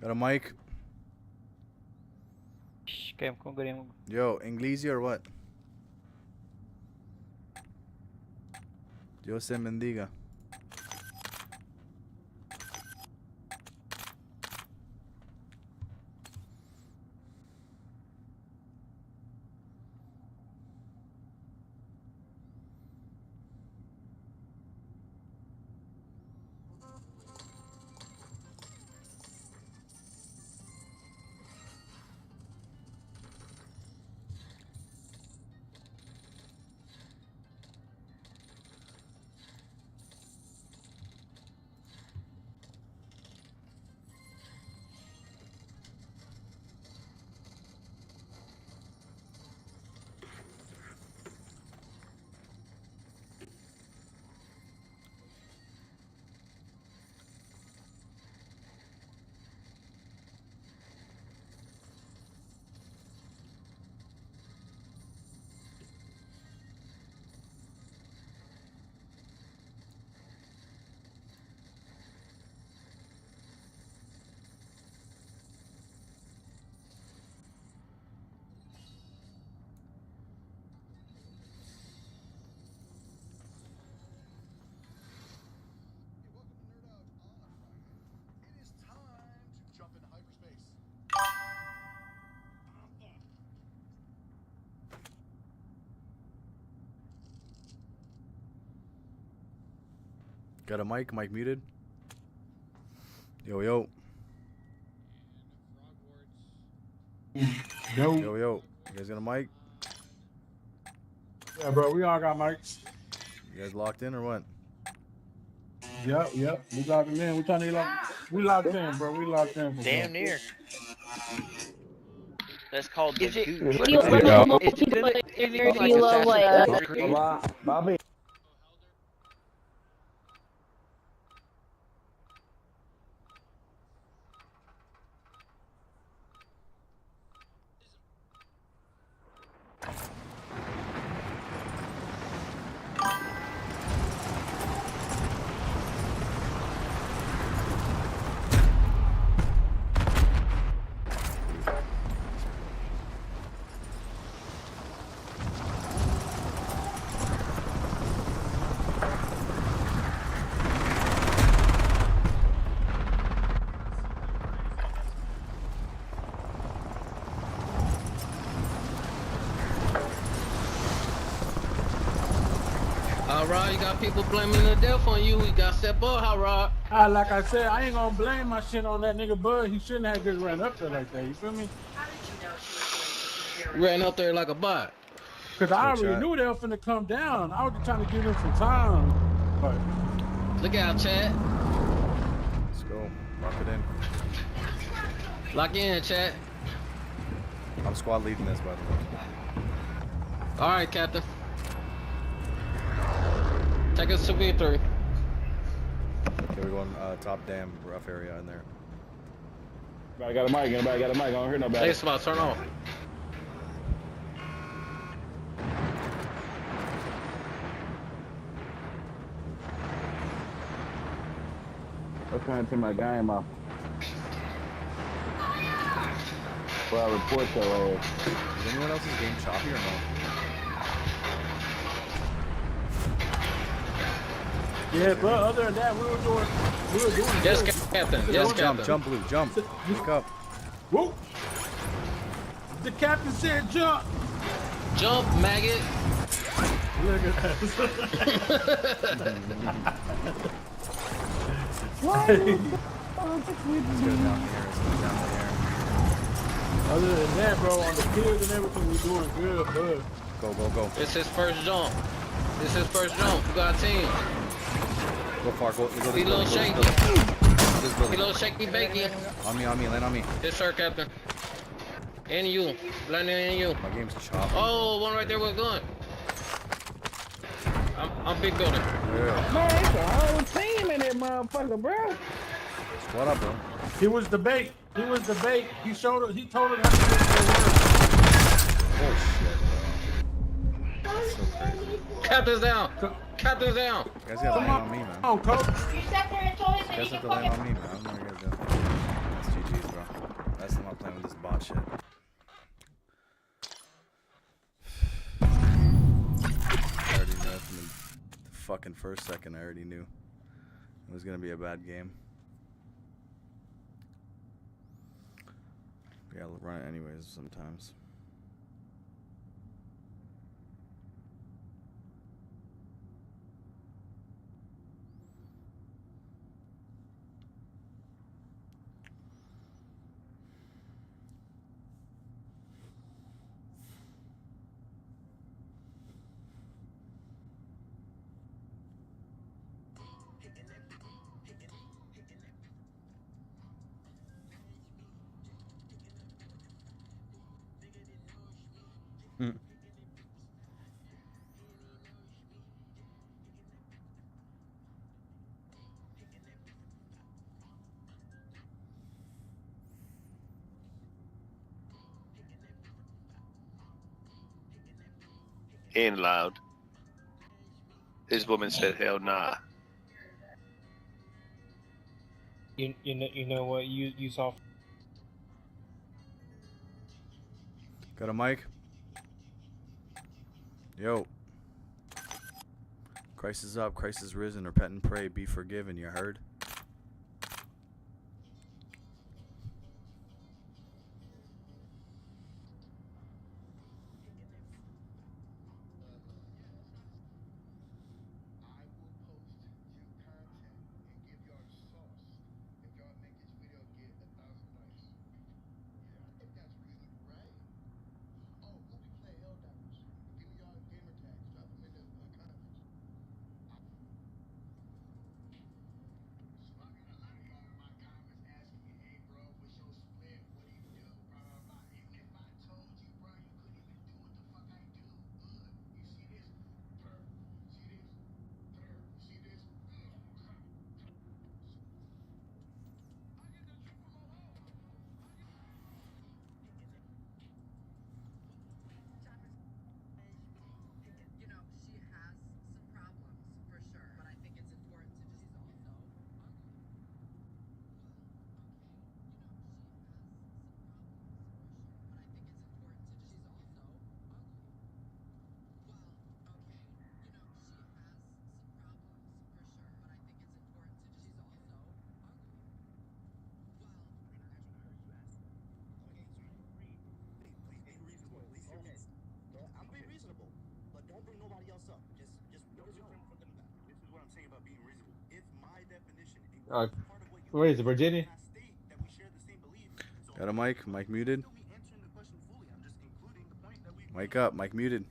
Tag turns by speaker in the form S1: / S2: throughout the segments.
S1: Got a mic?
S2: Game com gringo.
S1: Yo, Inglesi or what? Dios se bendiga. Got a mic? Mic muted? Yo, yo.
S3: Yo.
S1: Yo, yo. You guys got a mic?
S3: Yeah, bro, we all got mics.
S1: You guys locked in or what?
S3: Yep. We locked in. We trying to we locked in, bro. We locked in. For
S2: Damn near. That's called the
S4: Is it?
S2: goose.
S4: Bobby.
S5: Rod, you got people blaming the death on you. We got step up, how Rod?
S3: Like I said, I ain't gonna blame my shit on that nigga Bud. He shouldn't have just ran up there like that. You feel me?
S5: Ran up there like a bot.
S3: Cause I already knew they were finna come down. I was just trying to give them some time. But
S5: look out, Chad.
S1: Let's go. Lock it in.
S5: Lock in, Chad.
S1: I'm squad leading this, by the way.
S5: All right, Captain. Take us to V3.
S1: Okay, we're going top dam, rough area in there.
S4: Anybody got a mic? Anybody got a mic? I don't hear nobody.
S5: Hey, spot, turn off.
S4: I'm trying to turn my game off. Well, I report your ass.
S1: Is anyone else's game choppy or no?
S3: yeah, but other than that, we were doing
S5: Yes,
S3: good.
S5: Captain. Yes, Captain.
S1: Jump, blue, jump. Pick up.
S3: Whoop. The captain said jump.
S5: Jump, maggot.
S3: Look at that.
S1: Let's go down here. Let's go down here.
S3: Other than that, bro, on the kills and everything, we doing good, bud.
S1: Go, go, go.
S5: It's his first jump. It's his first jump. We got a team.
S1: Go far, go. Go
S5: He a little shaky.
S1: This
S5: He a
S1: building.
S5: little shaky bacon.
S1: On me, land on me.
S5: Yes, sir, Captain. And you. Landing and you.
S1: My game's choppy.
S5: Oh, one right there with a gun. I'm big building.
S1: Yeah.
S4: Man, it's a whole team in that motherfucker, bro.
S1: What up, bro?
S3: He was the bait. He was the bait. He showed it. He told us how to get
S1: Oh, shit, bro. That's so crazy.
S5: Captain's down. Captain's down.
S1: You guys gotta land on me, man.
S3: Come on, coach.
S1: You guys have to land on me, man. I don't know what you guys doing. That's GG's, bro. Guys, I'm not playing with this bot shit. I already knew it from the fucking first second. I already knew it was gonna be a bad game. Yeah, I'll run it anyways sometimes.
S6: He ain't loud. This woman said, "Hell nah."
S2: You know what you saw.
S1: Got a mic? Yo. Christ is up, Christ is risen, repent and pray, be forgiven, you heard?
S3: Where is it, Virginia?
S1: Got a mic? Mic muted? Mic up, mic muted.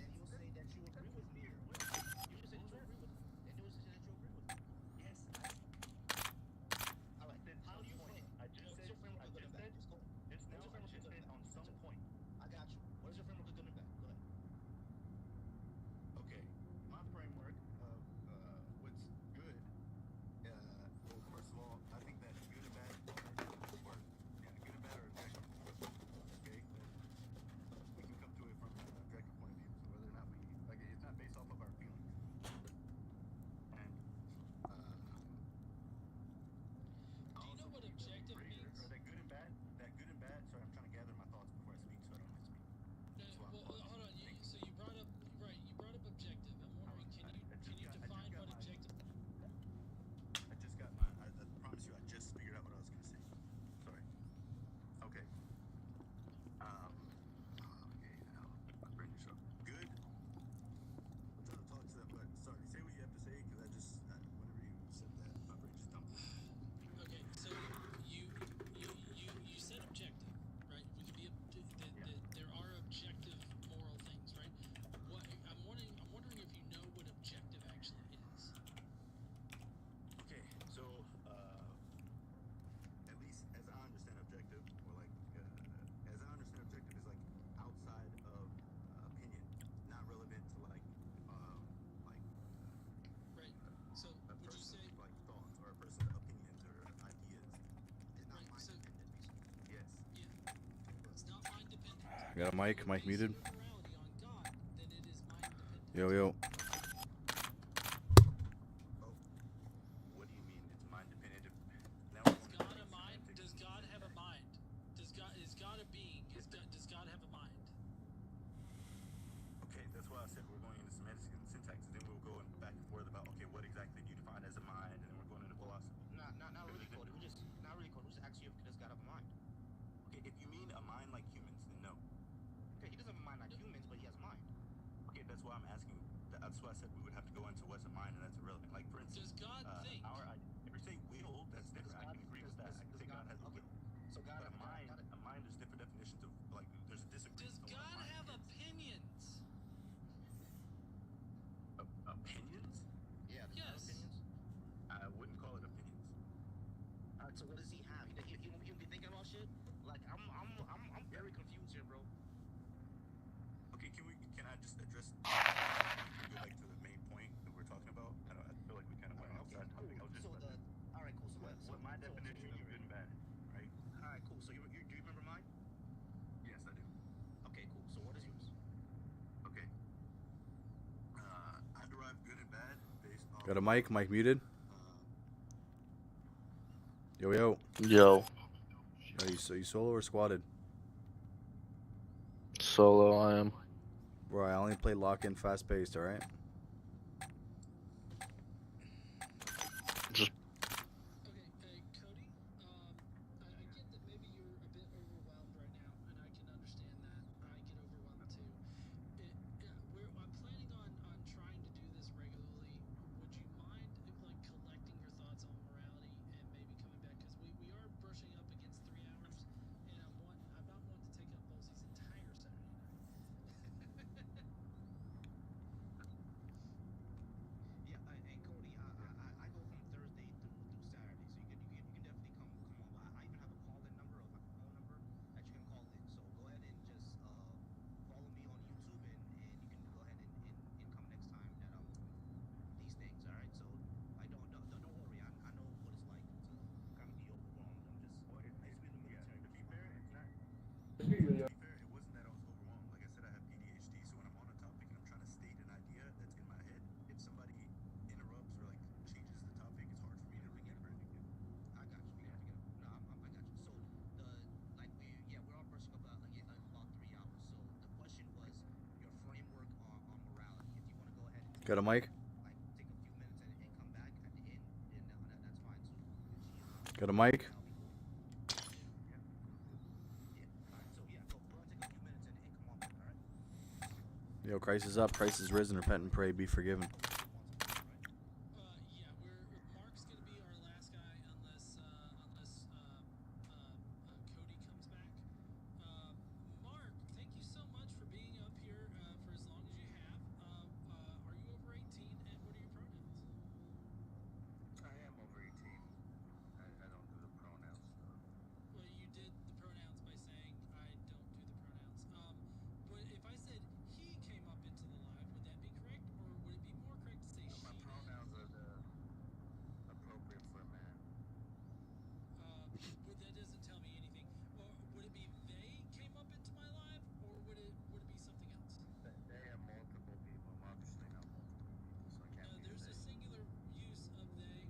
S1: Got a mic? Mic muted? Yo, yo.
S7: why I said we're going into semantics and syntax, and then we'll go back and forth about, okay, what exactly do you define as a mind, and then we're going into philosophy.
S8: Not really, Cody. We're just asking you if this got up a mind.
S7: Okay, if you mean a mind like humans, then no.
S8: Okay, he doesn't have a mind like humans, but he has a mind.
S7: Okay, that's why I'm asking. That's why I said we would have to go into what's a mind, and that's irrelevant. Like, for instance,
S5: Does God think?
S7: If you say will, that's different. I can agree with that. I can say God has a will.
S8: So God,
S7: But a mind, there's different definitions of, like, there's a disagreement.
S5: Does
S7: on what a
S5: God
S7: mind
S5: have
S7: is.
S5: opinions?
S7: Opinions?
S8: Yeah, does he have
S5: Yes.
S8: opinions?
S7: I wouldn't call it opinions.
S8: Alright, so what does he have? He won't be thinking about shit? Like, I'm very confused here, bro.
S7: Okay, can I just address? Can we go back to the main point that we're talking about? I feel like we kind of went outside topic. I was just
S8: Alright, cool. So
S7: my definition of good and bad, right?
S8: Alright, cool. So do you remember mine?
S7: Yes, I do.
S8: Okay, cool. So what is yours?
S7: Okay. I derive good and bad based on.
S1: Got a mic? Mic muted? Yo, yo.
S6: Yo,
S1: Are you solo or squatted?
S6: solo I am.
S1: Bro, I only play lock-in fast-paced, alright?
S6: Just
S5: Okay, Cody, I get that maybe you're a bit overwhelmed right now, and I can understand that. I get overwhelmed too. I'm planning on trying to do this regularly. Would you mind like collecting your thoughts on morality and maybe coming back? Because we are brushing up against 3 hours, and I'm not wanting to take up Bosey's entire Saturday night.
S8: Yeah, and Cody, I go from Thursday through Saturday, so you can definitely come on. But I even have a call-in number, or like a phone number that you can call in. So go ahead and just follow me on YouTube, and you can go ahead and come next time that I'm doing these things. All right. So don't worry. I know what it's like to kind of be overwhelmed. I used to be in the military.
S7: To be fair, it wasn't that I was overwhelmed. Like I said, I have ADHD, so when I'm on a topic and I'm trying to state an idea that's in my head, if somebody interrupts or like changes the topic, it's hard for me to remember it again.
S8: I got you. No, I got you. So we're all brushing up about 3 hours. So the question was your framework on morality. If you want to go ahead and
S1: Got a mic?
S8: like take a few minutes and come back at the end, then that's fine too.
S1: Got a mic?
S8: That'll be cool. Yeah. All right. So go ahead and take a few minutes and come on back. All right.
S1: Yo, Christ is up, Christ is risen, repent and pray, be forgiven.
S5: Yeah, Mark's gonna be our last guy unless Cody comes back. Mark, thank you so much for being up here for as long as you have. Are you over 18, and what are your pronouns?
S7: I am over 18. I don't do the pronouns stuff.
S5: Well, you did the pronouns by saying I don't do the pronouns. But if I said he came up into the live, would that be correct, or would it be more correct to say she?
S7: My pronouns are appropriate for a man.
S5: But that doesn't tell me anything. Or would it be they came up into my live, or would it be something else?
S7: They have multiple people. I'm obviously not multiple people, so I can't be
S5: There's a
S7: they.
S5: singular use of they.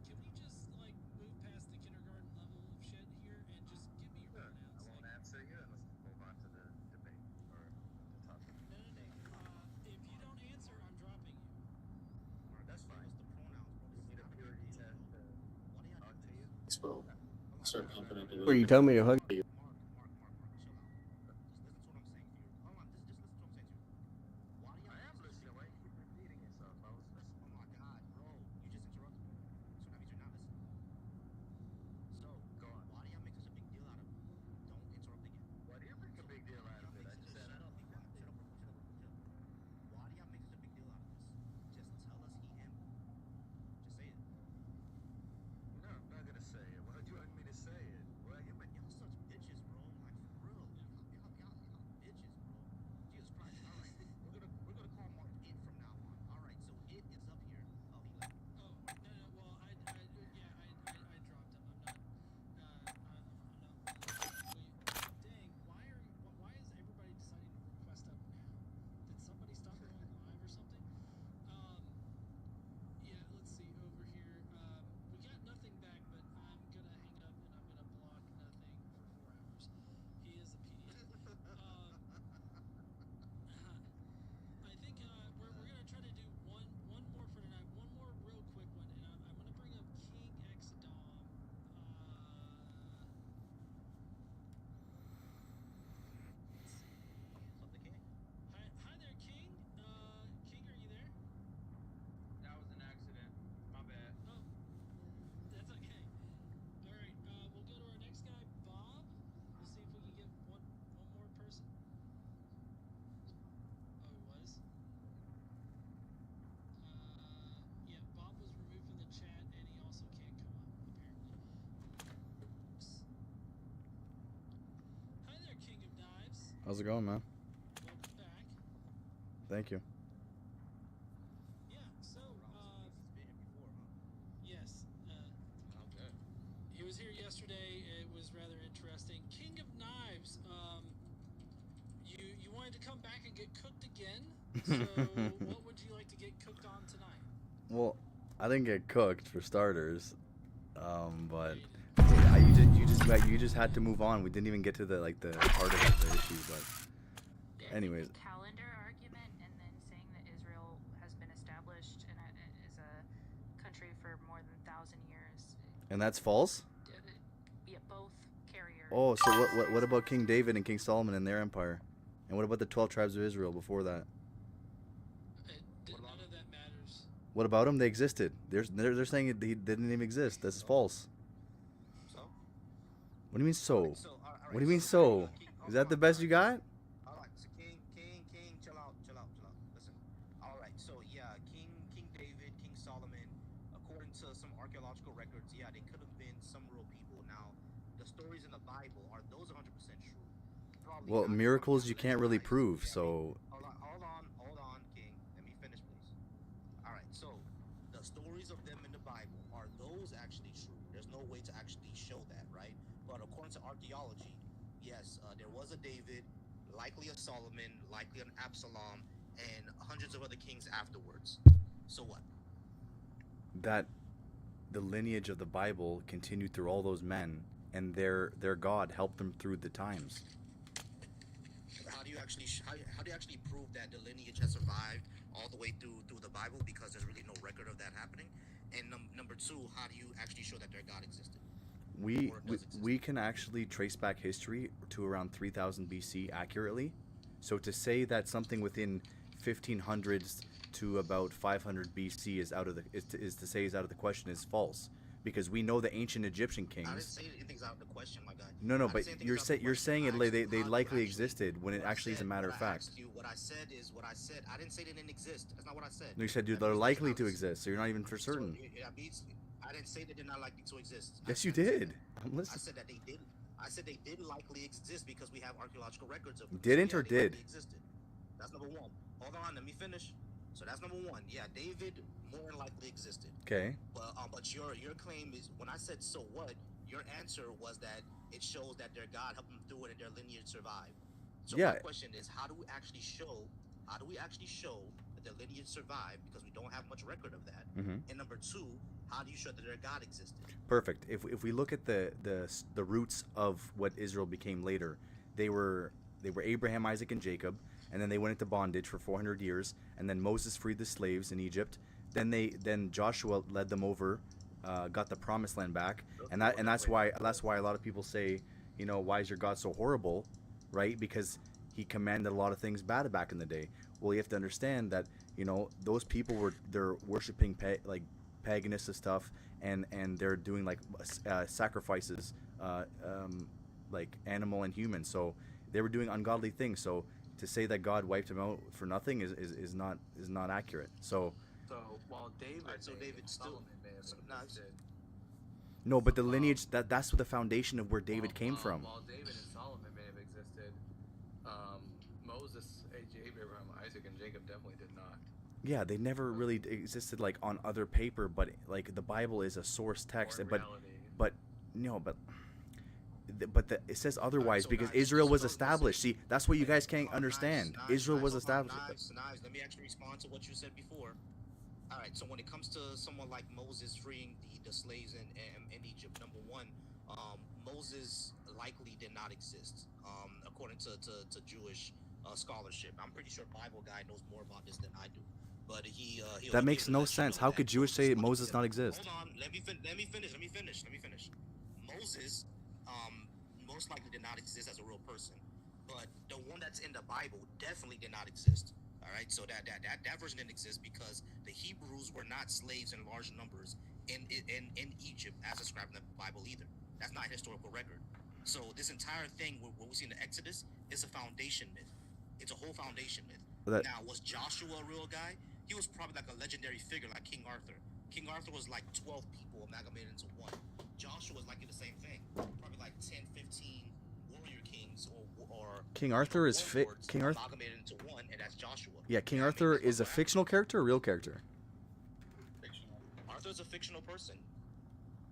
S5: Can we just like move past the kindergarten level of shit here and just give me your
S7: Sure.
S5: pronouns?
S7: I won't answer you, and let's move on to the debate or the topic.
S5: No. If you don't answer, I'm dropping you.
S7: That's fine.
S8: What's the pronouns, bro?
S7: You need a purity test to talk to you.
S6: Bro, start pumping into
S3: Or you tell me to hug you.
S8: Mark, chill out. Just listen to what I'm saying to you. Hold on, just listen to what I'm saying to you. Why do y'all
S7: I am listening. Why you keep repeating yourself? I was listening.
S8: Oh my God, bro! You just interrupted me. So that means you're not listening. So
S7: Go on.
S8: why do y'all make such a big deal out of it? Don't interrupt again.
S7: Why do you make a big deal out of it? I just said
S8: Shut up, be quiet. Shut up. Why do y'all make such a big deal out of this? Just tell us he, him. Just say it.
S7: No, I'm not gonna say it. Why do you want me to say it?
S8: Y'all such bitches.
S1: How's it going, man?
S5: Welcome back.
S1: Thank you.
S5: Yeah, so, yes,
S8: Okay.
S5: he was here yesterday. It was rather interesting. King of Knives, you wanted to come back and get cooked again. So, what would you like to get cooked on tonight?
S1: Well, I didn't get cooked for starters, but
S5: Rated.
S1: you just had to move on. We didn't even get to the heart of the issue, but anyways.
S9: Calendar argument, and then saying that Israel has been established as a country for more than 1,000 years.
S1: And that's false?
S9: Yeah, both carrier.
S1: Oh, so what about King David and King Solomon and their empire? And what about the 12 tribes of Israel before that?
S5: None of that matters.
S1: What about them? They existed. They're saying they didn't even exist. This is false.
S8: So?
S1: What do you mean so?
S8: All right,
S1: What do you mean so? Is that the best you got?
S8: All right, so King, chill out. Listen. All right, so yeah, King David, King Solomon, according to some archaeological records, yeah, they could have been some real people. Now, the stories in the Bible, are those 100% true? Probably
S1: Well,
S8: not.
S1: miracles you can't really
S8: Legendary.
S1: prove,
S8: Yeah,
S1: so
S8: Hold on, King. Let me finish, please. All right, so the stories of them in the Bible, are those actually true? There's no way to actually show that, right? But according to archaeology, yes, there was a David, likely a Solomon, likely an Absalom, and hundreds of other kings afterwards. So what?
S1: that the lineage of the Bible continued through all those men, and their God helped them through the times.
S8: How do you actually how do you actually prove that the lineage has survived all the way through the Bible? Because there's really no record of that happening. And number two, how do you actually show that their God existed?
S1: We can actually trace back history to around 3000 BC accurately. So to say that something within 1500s to about 500 BC is out of the question is false, because we know the ancient Egyptian
S8: I didn't
S1: kings.
S8: say anything's out of the question, my guy.
S1: No,
S8: I
S1: but
S8: didn't say anything's
S1: you're
S8: out of the
S1: you're
S8: question.
S1: saying
S8: I
S1: they
S8: asked you
S1: they
S8: how
S1: likely
S8: actually-
S1: existed when it
S8: what I
S1: actually is a
S8: said-
S1: matter
S8: what
S1: of
S8: I
S1: fact.
S8: asked you, what I said is what I said. I didn't say they didn't exist. That's not what I said.
S1: No, you said
S8: That
S1: they're
S8: means
S1: likely
S8: not
S1: to
S8: exist.
S1: exist, so you're not even for
S8: So
S1: certain.
S8: that means I didn't say that they're not likely to exist.
S1: Yes, you
S8: I didn't say
S1: did.
S8: that.
S1: I'm
S8: I
S1: listening.
S8: said that they did. I said they did likely exist because we have archaeological records of them.
S1: Didn't
S8: So,
S1: or
S8: yeah, they
S1: did?
S8: likely existed. That's number one. Hold on, let me finish. So that's number one. Yeah, David more than likely existed.
S1: Okay.
S8: But your claim is, when I said so what, your answer was that it shows that their God helped them through it and their lineage survived. So
S1: Yeah.
S8: my question is, how do we actually show that their lineage survived, because we don't have much record of that?
S1: Mhm.
S8: And number two, how do you show that their God existed?
S1: Perfect. If we look at the roots of what Israel became later, they were Abraham, Isaac, and Jacob, and then they went into bondage for 400 years, and then Moses freed the slaves in Egypt. Then Joshua led them over, got the promised land back, and that's why a lot of people say, why is your God so horrible, right? Because he commanded a lot of things bad back in the day. Well, you have to understand that those people they're worshiping paganistic stuff, and they're doing sacrifices, like animal and human. So they were doing ungodly things. So to say that God wiped them out for nothing is not accurate. So
S10: While David,
S8: Alright, so David still-
S10: Solomon may have
S8: so-
S10: existed.
S1: no, but the lineage that's what the foundation of where David came from.
S10: While David and Solomon may have existed, Moses, Abraham, Isaac, and Jacob definitely did not.
S1: Yeah, they never really existed on other paper, but the Bible is a source text.
S10: Or in
S1: But
S10: reality.
S1: it says otherwise,
S8: so
S1: because
S8: guys,
S1: Israel was
S8: let's
S1: established. See, that's what you guys can't understand. Israel was established.
S8: Knives, let me actually respond to what you said before. All right, so when it comes to someone like Moses freeing the slaves in Egypt, number one, Moses likely did not exist, according to Jewish scholarship. I'm pretty sure Bible guy knows more about this than I do. But
S1: That makes no sense. How could Jewish say Moses not exist?
S8: Hold on, let me finish. Moses, most likely did not exist as a real person, but the one that's in the Bible definitely did not exist. All right, so that version didn't exist because the Hebrews were not slaves in large numbers in Egypt as described in the Bible either. That's not a historical record. So this entire thing what we see in the Exodus is a foundation myth. It's a whole foundation myth. Now, was Joshua a real guy? He was probably like a legendary figure like King Arthur. King Arthur was like 12 people amalgamated into one. Joshua was likely the same thing. Probably like 10, 15 warrior kings or
S1: King Arthur is King Arthur.
S8: Amalgamated into one, and that's Joshua.
S1: Yeah, King
S8: You know what I mean?
S1: Arthur
S8: That's
S1: is a
S8: what
S1: fictional character or a real character?
S8: Arthur's a fictional person.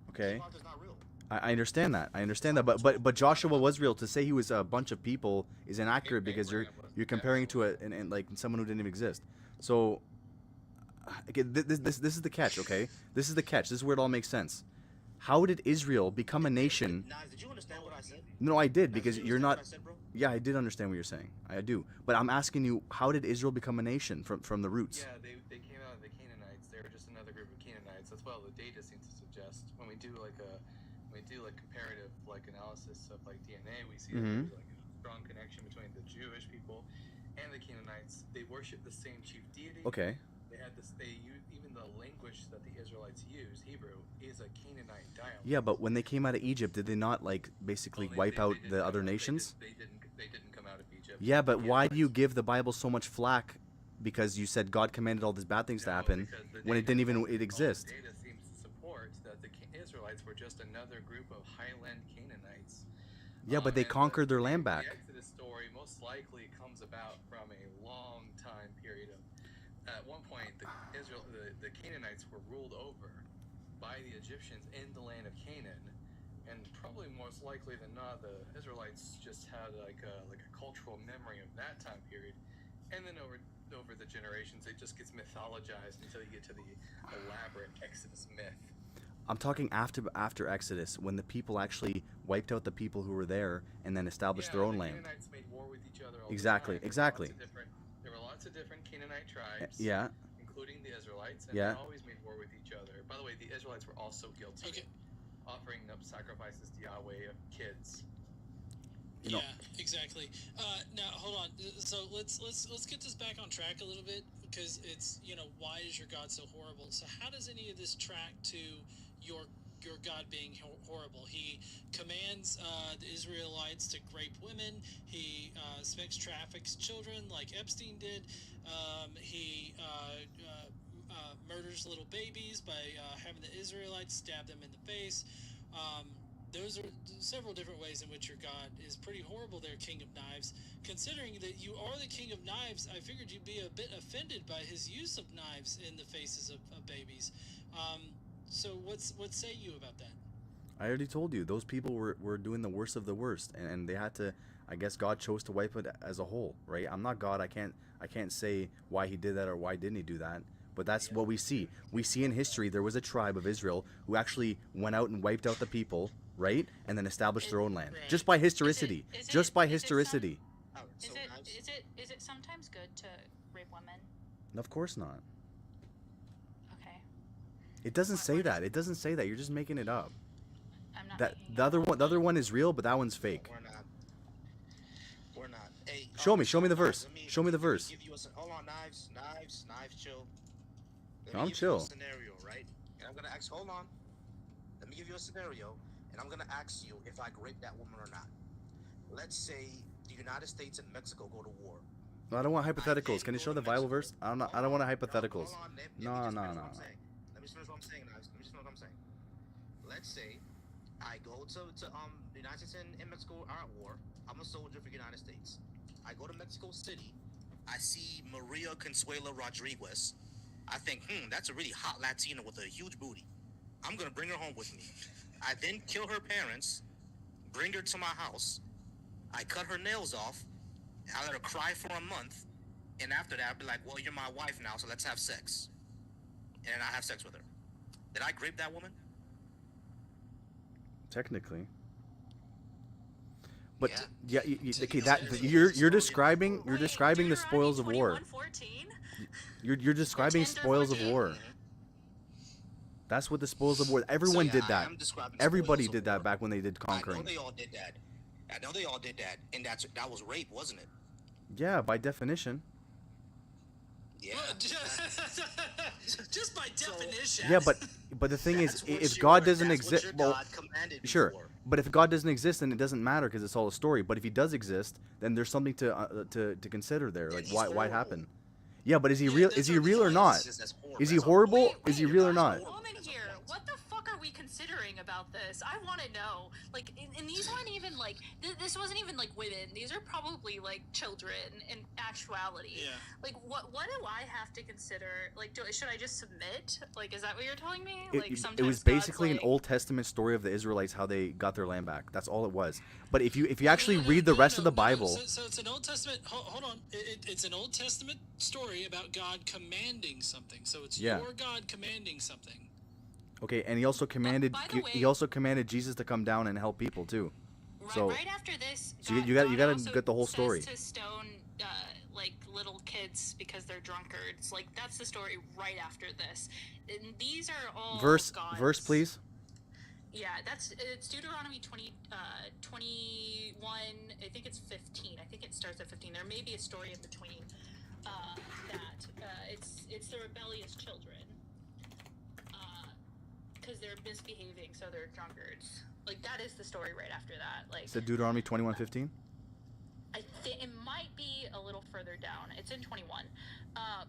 S1: Okay.
S8: King Arthur's not real.
S1: I understand that. I understand that. But Joshua was real. To say he was a bunch of people is inaccurate because you're comparing it to and like someone who didn't even exist. So okay, this is the catch. Okay, this is the catch. This is where it all makes sense. How did Israel become a nation?
S8: Nas, did you understand what I said?
S1: No, I did because
S8: Nas, did you
S1: you're
S8: understand
S1: not.
S8: what I said, bro?
S1: Yeah, I did understand what you're saying. I do. But I'm asking you, how did Israel become a nation from the roots?
S10: Yeah, they came out of the Canaanites. They were just another group of Canaanites. That's what all the data seems to suggest. When we do like comparative analysis of like DNA, we see that there's like a strong connection between the Jewish people and the Canaanites. They worship the same chief deity.
S1: Okay.
S10: They had this. They use even the language that the Israelites use, Hebrew, is a Canaanite dialect.
S1: Yeah, but when they came out of Egypt, did they not like basically wipe out the other nations?
S10: They didn't come out of Egypt.
S1: Yeah, but why do you give the Bible so much flack? Because you said God commanded all these bad things to happen when it didn't even exist.
S10: Data seems to support that the Israelites were just another group of highland Canaanites.
S1: Yeah, but they conquered their land back.
S10: The Exodus story most likely comes about from a long time period of. At one point, the Canaanites were ruled over by the Egyptians in the land of Canaan, and probably most likely than not, the Israelites just had like a cultural memory of that time period, and then over the generations, it just gets mythologized until you get to the elaborate Exodus myth.
S1: I'm talking after Exodus, when the people actually wiped out the people who were there and then established their own land.
S10: Canaanites made war with each other all
S1: Exactly,
S10: the time.
S1: exactly.
S10: There were lots of different Canaanite tribes.
S1: Yeah.
S10: Including the Israelites, and
S1: Yeah.
S10: they always made war with each other. By the way, the Israelites were also guilty of offering up sacrifices to Yahweh of kids.
S5: Yeah, exactly. Now hold on. So let's get this back on track a little bit, because it's, why is your God so horrible? So how does any of this track to your God being horrible? He commands the Israelites to rape women. He sex traffics children like Epstein did. He murders little babies by having the Israelites stab them in the face. Those are several different ways in which your God is pretty horrible there, King of Knives. Considering that you are the King of Knives, I figured you'd be a bit offended by his use of knives in the faces of babies. So what say you about that?
S1: I already told you, those people were doing the worst of the worst, and they had to. I guess God chose to wipe it as a whole, right? I'm not God. I can't say why he did that or why didn't he do that. But that's what we see. We see in history there was a tribe of Israel who actually went out and wiped out the people, right? And then established their own land. Just by historicity. Just by historicity.
S9: Is it sometimes good to rape women?
S1: Of course not.
S9: Okay.
S1: It doesn't say that. It doesn't say that. You're just making it up.
S9: I'm not.
S1: That the other one is real, but that one's fake.
S8: We're not. Hey,
S1: Show me the verse. Show me the verse.
S8: Hold on, knives, chill.
S1: I'm chill.
S8: Scenario, right? And I'm gonna ask. Hold on. Let me give you a scenario, and I'm gonna ask you if I raped that woman or not. Let's say the United States and Mexico go to war.
S1: No, I don't want hypotheticals. Can you show the Bible verse? I don't want hypotheticals. No.
S8: Let me finish what I'm saying, guys. Let me finish what I'm saying. Let's say I go to the United States and Mexico are at war. I'm a soldier for the United States. I go to Mexico City. I see Maria Consuelo Rodriguez. I think, that's a really hot Latina with a huge booty. I'm gonna bring her home with me. I then kill her parents, bring her to my house. I cut her nails off. I let her cry for a month, and after that, I'd be like, "Well, you're my wife now, so let's have sex." And I have sex with her. Did I grape that woman?
S1: Technically. But yeah, okay, that you're describing the spoils of war. You're describing spoils of war. That's what the spoils of war. Everyone did that. Everybody did that back when they did conquering.
S8: I know they all did that. And that was rape, wasn't it?
S1: Yeah, by definition.
S8: Yeah.
S5: Just by definition.
S1: Yeah, but the thing is, if God doesn't exist, well, sure. But if God doesn't exist, then it doesn't matter because it's all a story. But if he does exist, then there's something to consider there. Like why it happened? Yeah, but is he real? Is he real or not? Is he horrible? Is he real or not?
S9: Woman here, what the fuck are we considering about this. I want to know. Like, and these weren't even like this wasn't even like women. These are probably like children in actuality.
S5: Yeah.
S9: Like, what do I have to consider? Like, should I just submit? Like, is that what you're telling me?
S1: It,
S9: Like,
S1: it
S9: sometimes
S1: was
S9: God's
S1: basically
S9: like,
S1: an Old Testament story of the Israelites, how they got their land back. That's all it was. But if you actually read the rest of the Bible,
S5: So it's an Old Testament. Hold on. It's an Old Testament story about God commanding something. So it's
S1: Yeah.
S5: your God commanding something.
S1: okay, and he also commanded
S9: by the way-
S1: he also commanded Jesus to come down and help people too. So
S9: right after this,
S1: so you
S9: God
S1: gotta
S9: also
S1: get the whole
S9: says
S1: story.
S9: to stone like little kids because they're drunkards. Like, that's the story right after this. And these are all
S1: Verse
S9: God's.
S1: please.
S9: Yeah, it's Deuteronomy 21. I think it's 15. I think it starts at 15. There may be a story in between that. It's the rebellious children because they're misbehaving, so they're drunkards. Like, that is the story right after that. Like,
S1: Is it Deuteronomy 21:15?
S9: I think it might be a little further down. It's in 21.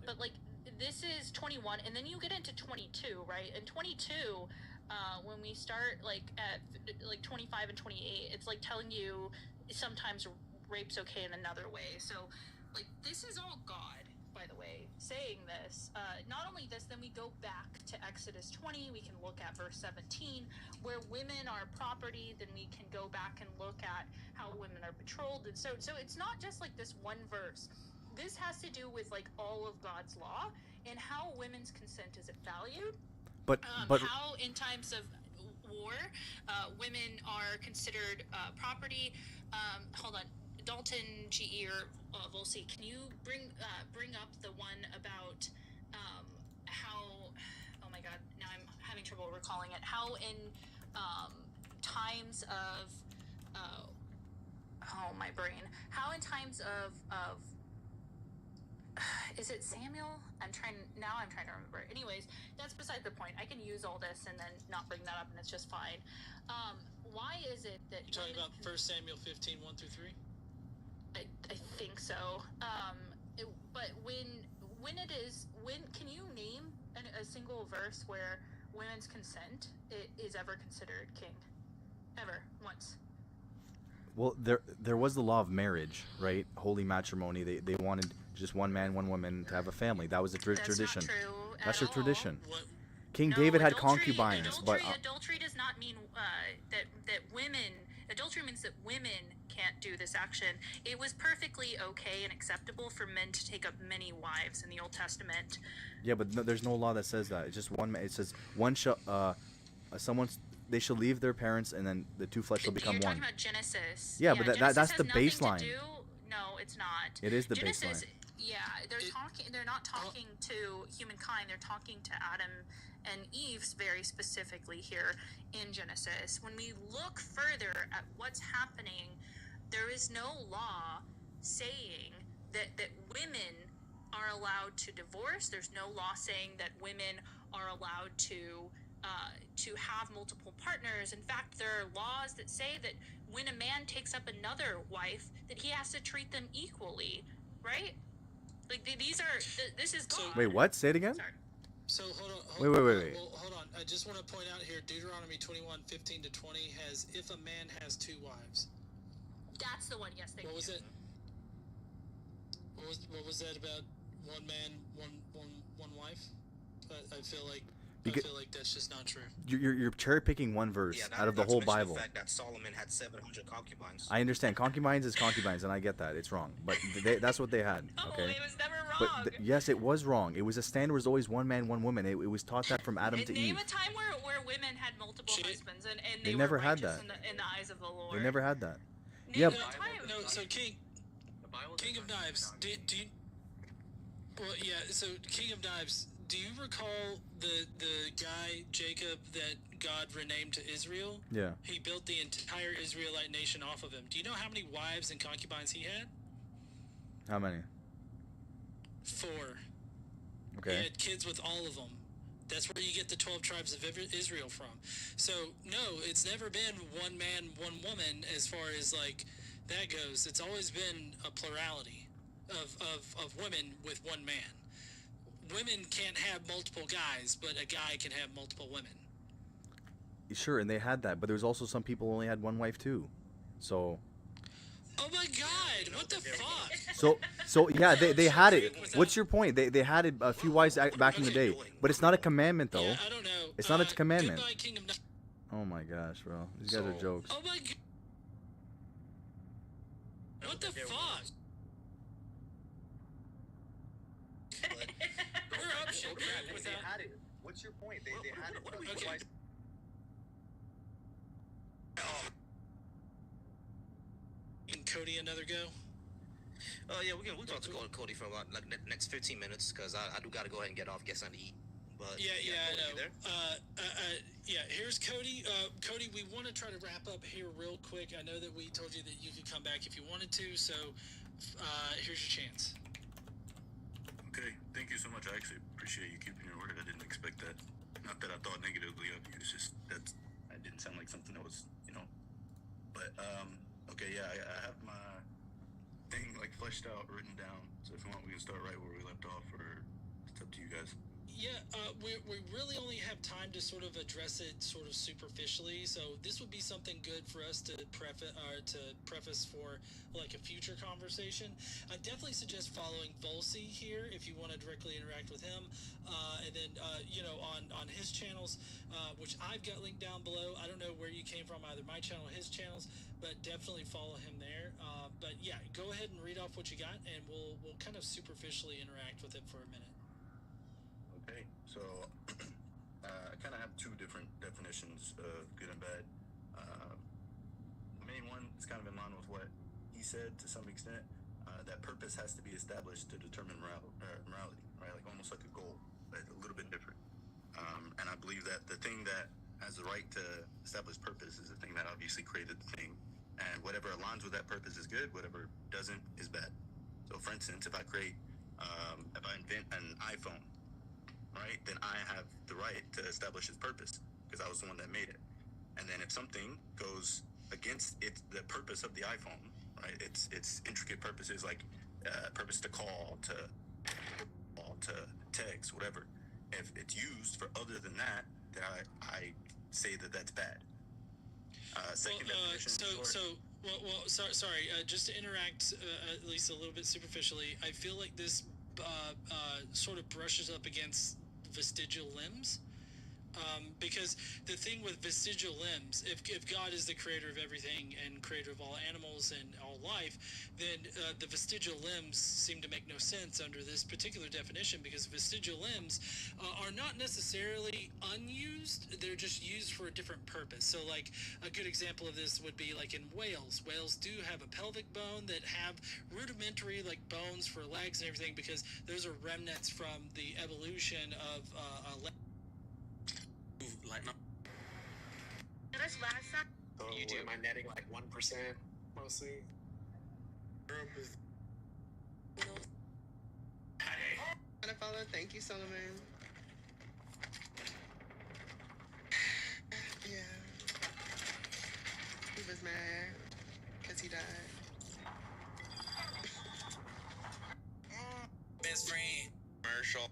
S9: But like, this is 21, and then you get into 22, right? And 22, when we start like at like 25 and 28, it's like telling you sometimes rape's okay in another way. So like, this is all God, by the way, saying this. Not only this, then we go back to Exodus 20. We can look at verse 17, where women are property. Then we can go back and look at how women are betrothed. And so it's not just like this one verse. This has to do with like all of God's law and how women's consent is valued.
S1: But
S9: How in times of war, women are considered property. Hold on. Dalton, GE, or Volsi, can you bring up the one about how? Oh my God! Now I'm having trouble recalling it. How in times of oh, my brain. How in times of is it Samuel? I'm trying to remember. Anyways, that's beside the point. I can use all this and then not bring that up, and it's just fine. Why is it that
S5: You're talking about 1 Samuel 15, 1 through 3?
S9: I think so. But when can you name a single verse where women's consent is ever considered king? Ever once?
S1: well, there was the law of marriage, right? Holy matrimony. They wanted just one man, one woman to have a family. That was the tradition.
S9: That's not true.
S1: That's
S9: at
S1: your tradition.
S5: What?
S1: King
S9: No,
S1: David had
S9: adultery-
S1: concubines, but
S9: adultery does not mean that women. Adultery means that women can't do this action. It was perfectly okay and acceptable for men to take up many wives in the Old Testament.
S1: yeah, but no, there's no law that says that. It's just one. It says one shall they shall leave their parents, and then the two flesh shall become
S9: You're
S1: one.
S9: talking about Genesis.
S1: Yeah, but
S9: Genesis
S1: that's
S9: has
S1: the
S9: nothing to
S1: baseline.
S9: do- No, it's not.
S1: It is the
S9: Genesis,
S1: baseline.
S9: yeah, they're not talking to humankind. They're talking to Adam and Eve very specifically here in Genesis. When we look further at what's happening, there is no law saying that women are allowed to divorce. There's no law saying that women are allowed to have multiple partners. In fact, there are laws that say that when a man takes up another wife, that he has to treat them equally, right? Like, this is God.
S1: Wait, what? Say it again.
S9: Sorry.
S5: So hold on.
S1: Wait.
S5: Well, hold on. I just want to point out here, Deuteronomy 21, 15 to 20 has, if a man has two wives.
S9: That's the one. Yes, thank you.
S5: What was it? What was that about? One man, one wife? I feel like that's just not true.
S1: You're cherry picking one verse
S8: Yeah,
S1: out of the
S8: not to
S1: whole
S8: mention
S1: Bible.
S8: The fact that Solomon had 700 concubines.
S1: I understand concubines is concubines, and I get that it's wrong, but that's what they had. Okay.
S9: No, it was never
S1: But
S9: wrong.
S1: yes, it was wrong. It was a standard was always one man, one woman. It was taught that from Adam to
S9: Name
S1: Eve.
S9: a time where women had multiple husbands and
S1: They
S9: were
S1: never had
S9: righteous
S1: that.
S9: in the eyes of the Lord.
S1: They never had that.
S9: Name
S1: Yeah.
S9: a time.
S5: No, so King of Knives, do you? Well, yeah. So King of Knives, do you recall the guy Jacob that God renamed to Israel?
S1: Yeah.
S5: He built the entire Israelite nation off of him. Do you know how many wives and concubines he had?
S1: How many?
S5: 4.
S1: Okay.
S5: He had kids with all of them. That's where you get the 12 tribes of Israel from. So, no, it's never been one man, one woman as far as, like, that goes. It's always been a plurality of women with one man. Women can't have multiple guys, but a guy can have multiple women.
S1: Sure, and they had that, but there was also some people only had one wife too. So
S5: Oh my God! What the fuck?
S1: so yeah, they had it. What's your point? They had it a few wives back in the day, but it's not a commandment though.
S5: Yeah, I don't know.
S1: It's not a commandment.
S5: Goodbye, Kingdom.
S1: Oh my gosh, bro, these guys are jokes.
S5: Oh my God! What the fuck? We're up shit creek without.
S7: had it. What's your point? They had it.
S5: Okay. And Cody, another go.
S8: Yeah, we'll talk to Cody for about like next 15 minutes because I do gotta go ahead and get off, get something to eat. But
S5: Yeah, I
S8: Cody,
S5: know.
S8: you there?
S5: Yeah, here's Cody. Cody, we want to try to wrap up here real quick. I know that we told you that you could come back if you wanted to, so here's your chance.
S7: Okay, thank you so much. I actually appreciate you keeping your word. I didn't expect that. Not that I thought negatively of you. It's just that didn't sound like something that was, But okay, yeah, I have my thing like fleshed out, written down. So if you want, we can start right where we left off, or it's up to you guys.
S5: Yeah, we really only have time to sort of address it sort of superficially. So this would be something good for us to preface for like a future conversation. I definitely suggest following Volsi here if you want to directly interact with him, and then on his channels, which I've got linked down below. I don't know where you came from, either my channel or his channels, but definitely follow him there. But yeah, go ahead and read off what you got, and we'll kind of superficially interact with it for a minute.
S7: Okay, so I kind of have two different definitions of good and bad. The main one is kind of in line with what he said to some extent. That purpose has to be established to determine morality, right? Like almost like a goal, but a little bit different. And I believe that the thing that has the right to establish purpose is the thing that obviously created the thing. And whatever aligns with that purpose is good, whatever doesn't is bad. So for instance, if I invent an iPhone, right, then I have the right to establish its purpose because I was the one that made it. And then if something goes against the purpose of the iPhone, right, its intricate purposes like purpose to call, to text, whatever, if it's used for other than that, then I say that that's bad. Second definition.
S5: Sorry. Just to interact at least a little bit superficially, I feel like this sort of brushes up against vestigial limbs. Because the thing with vestigial limbs, if God is the creator of everything and creator of all animals and all life, then the vestigial limbs seem to make no sense under this particular definition, because vestigial limbs are not necessarily unused, they're just used for a different purpose. So like a good example of this would be like in whales. Whales do have a pelvic bone that have rudimentary like bones for legs and everything, because those are remnants from the evolution of like
S11: This last time. You do my netting like 1% mostly. Follow. Thank you, Solomon. Yeah. He was mad because he died.
S8: Best friend. Commercial.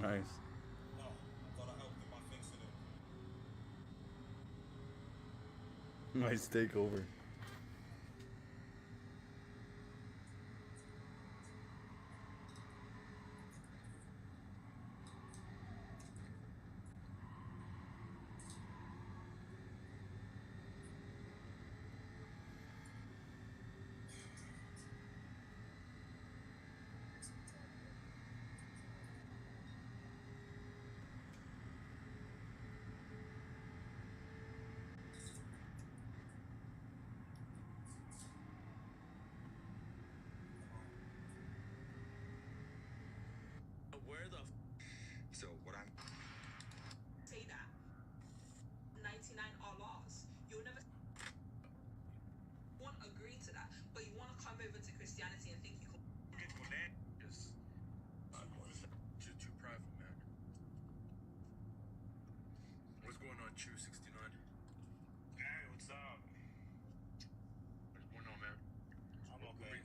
S1: Nice.
S7: No, I thought I helped him by fixing it.
S1: Nice takeover.
S11: Where the so what I'm say that 99 are laws. You'll never won't agree to that, but you want to come over to Christianity and think you can get to land. Just too prideful, man. What's going on, Chew 69? Hey, what's up? What's going on, man? I'm okay.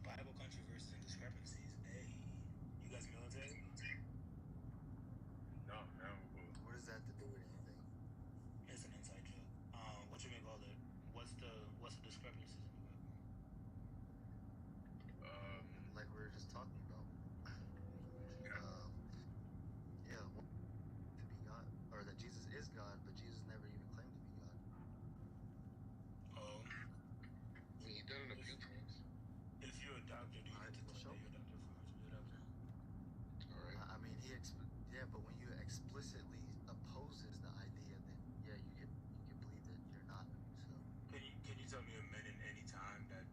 S11: Bible controversies and discrepancies. Hey, you guys military? No, man. What does that have to do with anything? It's an inside joke. What you mean call it? What's the discrepancies in the Bible? Like we were just talking about. Yeah, to be God, or that Jesus is God, but Jesus never even claimed to be God. Oh. I mean, you've done it a few times. If you're a doctor, do you need to tell that you're a doctor for to be a doctor? All right. I mean, yeah, but when you explicitly opposes the idea, then yeah, you could believe that you're not. So. Can you tell me a minute any time that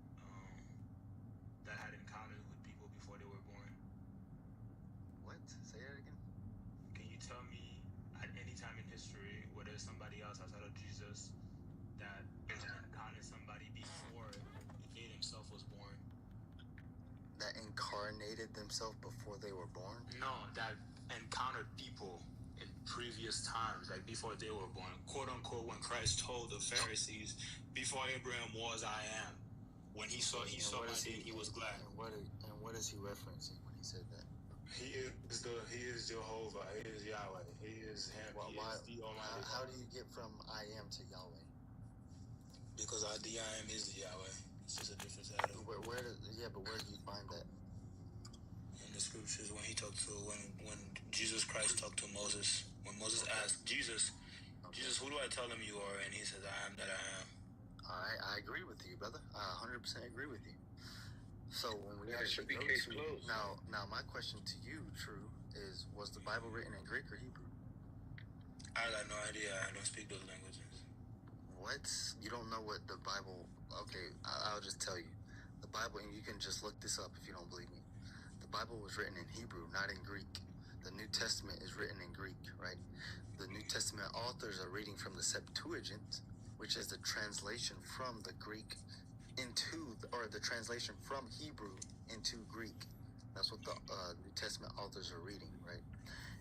S11: had encounters with people before they were born? What? Say that again. Can you tell me at any time in history where there's somebody else outside of Jesus that encountered somebody before he himself was born? That incarnated themselves before they were born? No, that encountered people in previous times, like before they were born. Quote unquote, when Christ told the Pharisees, "Before Abraham was, I am." When he saw my day, he was glad. And what is he referencing when he said that? He is Jehovah. He is Yahweh. He is him. He is the Almighty. How do you get from I am to Yahweh? Because the I am is the Yahweh. It's just a different title. But where do you find that? In the scriptures, when Jesus Christ talked to Moses, when Moses asked Jesus, "Jesus, who do I tell him you are?" And he says, "I am that I am." I agree with you, brother. I 100% agree with you. So when we actually go to now, my question to you, True, is: was the Bible written in Greek or Hebrew? I got no idea. I don't speak those languages. What? You don't know what the Bible? Okay, I'll just tell you. The Bible, and you can just look this up if you don't believe me. The Bible was written in Hebrew, not in Greek. The New Testament is written in Greek, right? The New Testament authors are reading from the Septuagint, which is the translation from the Greek or the translation from Hebrew into Greek. That's what the New Testament authors are reading, right?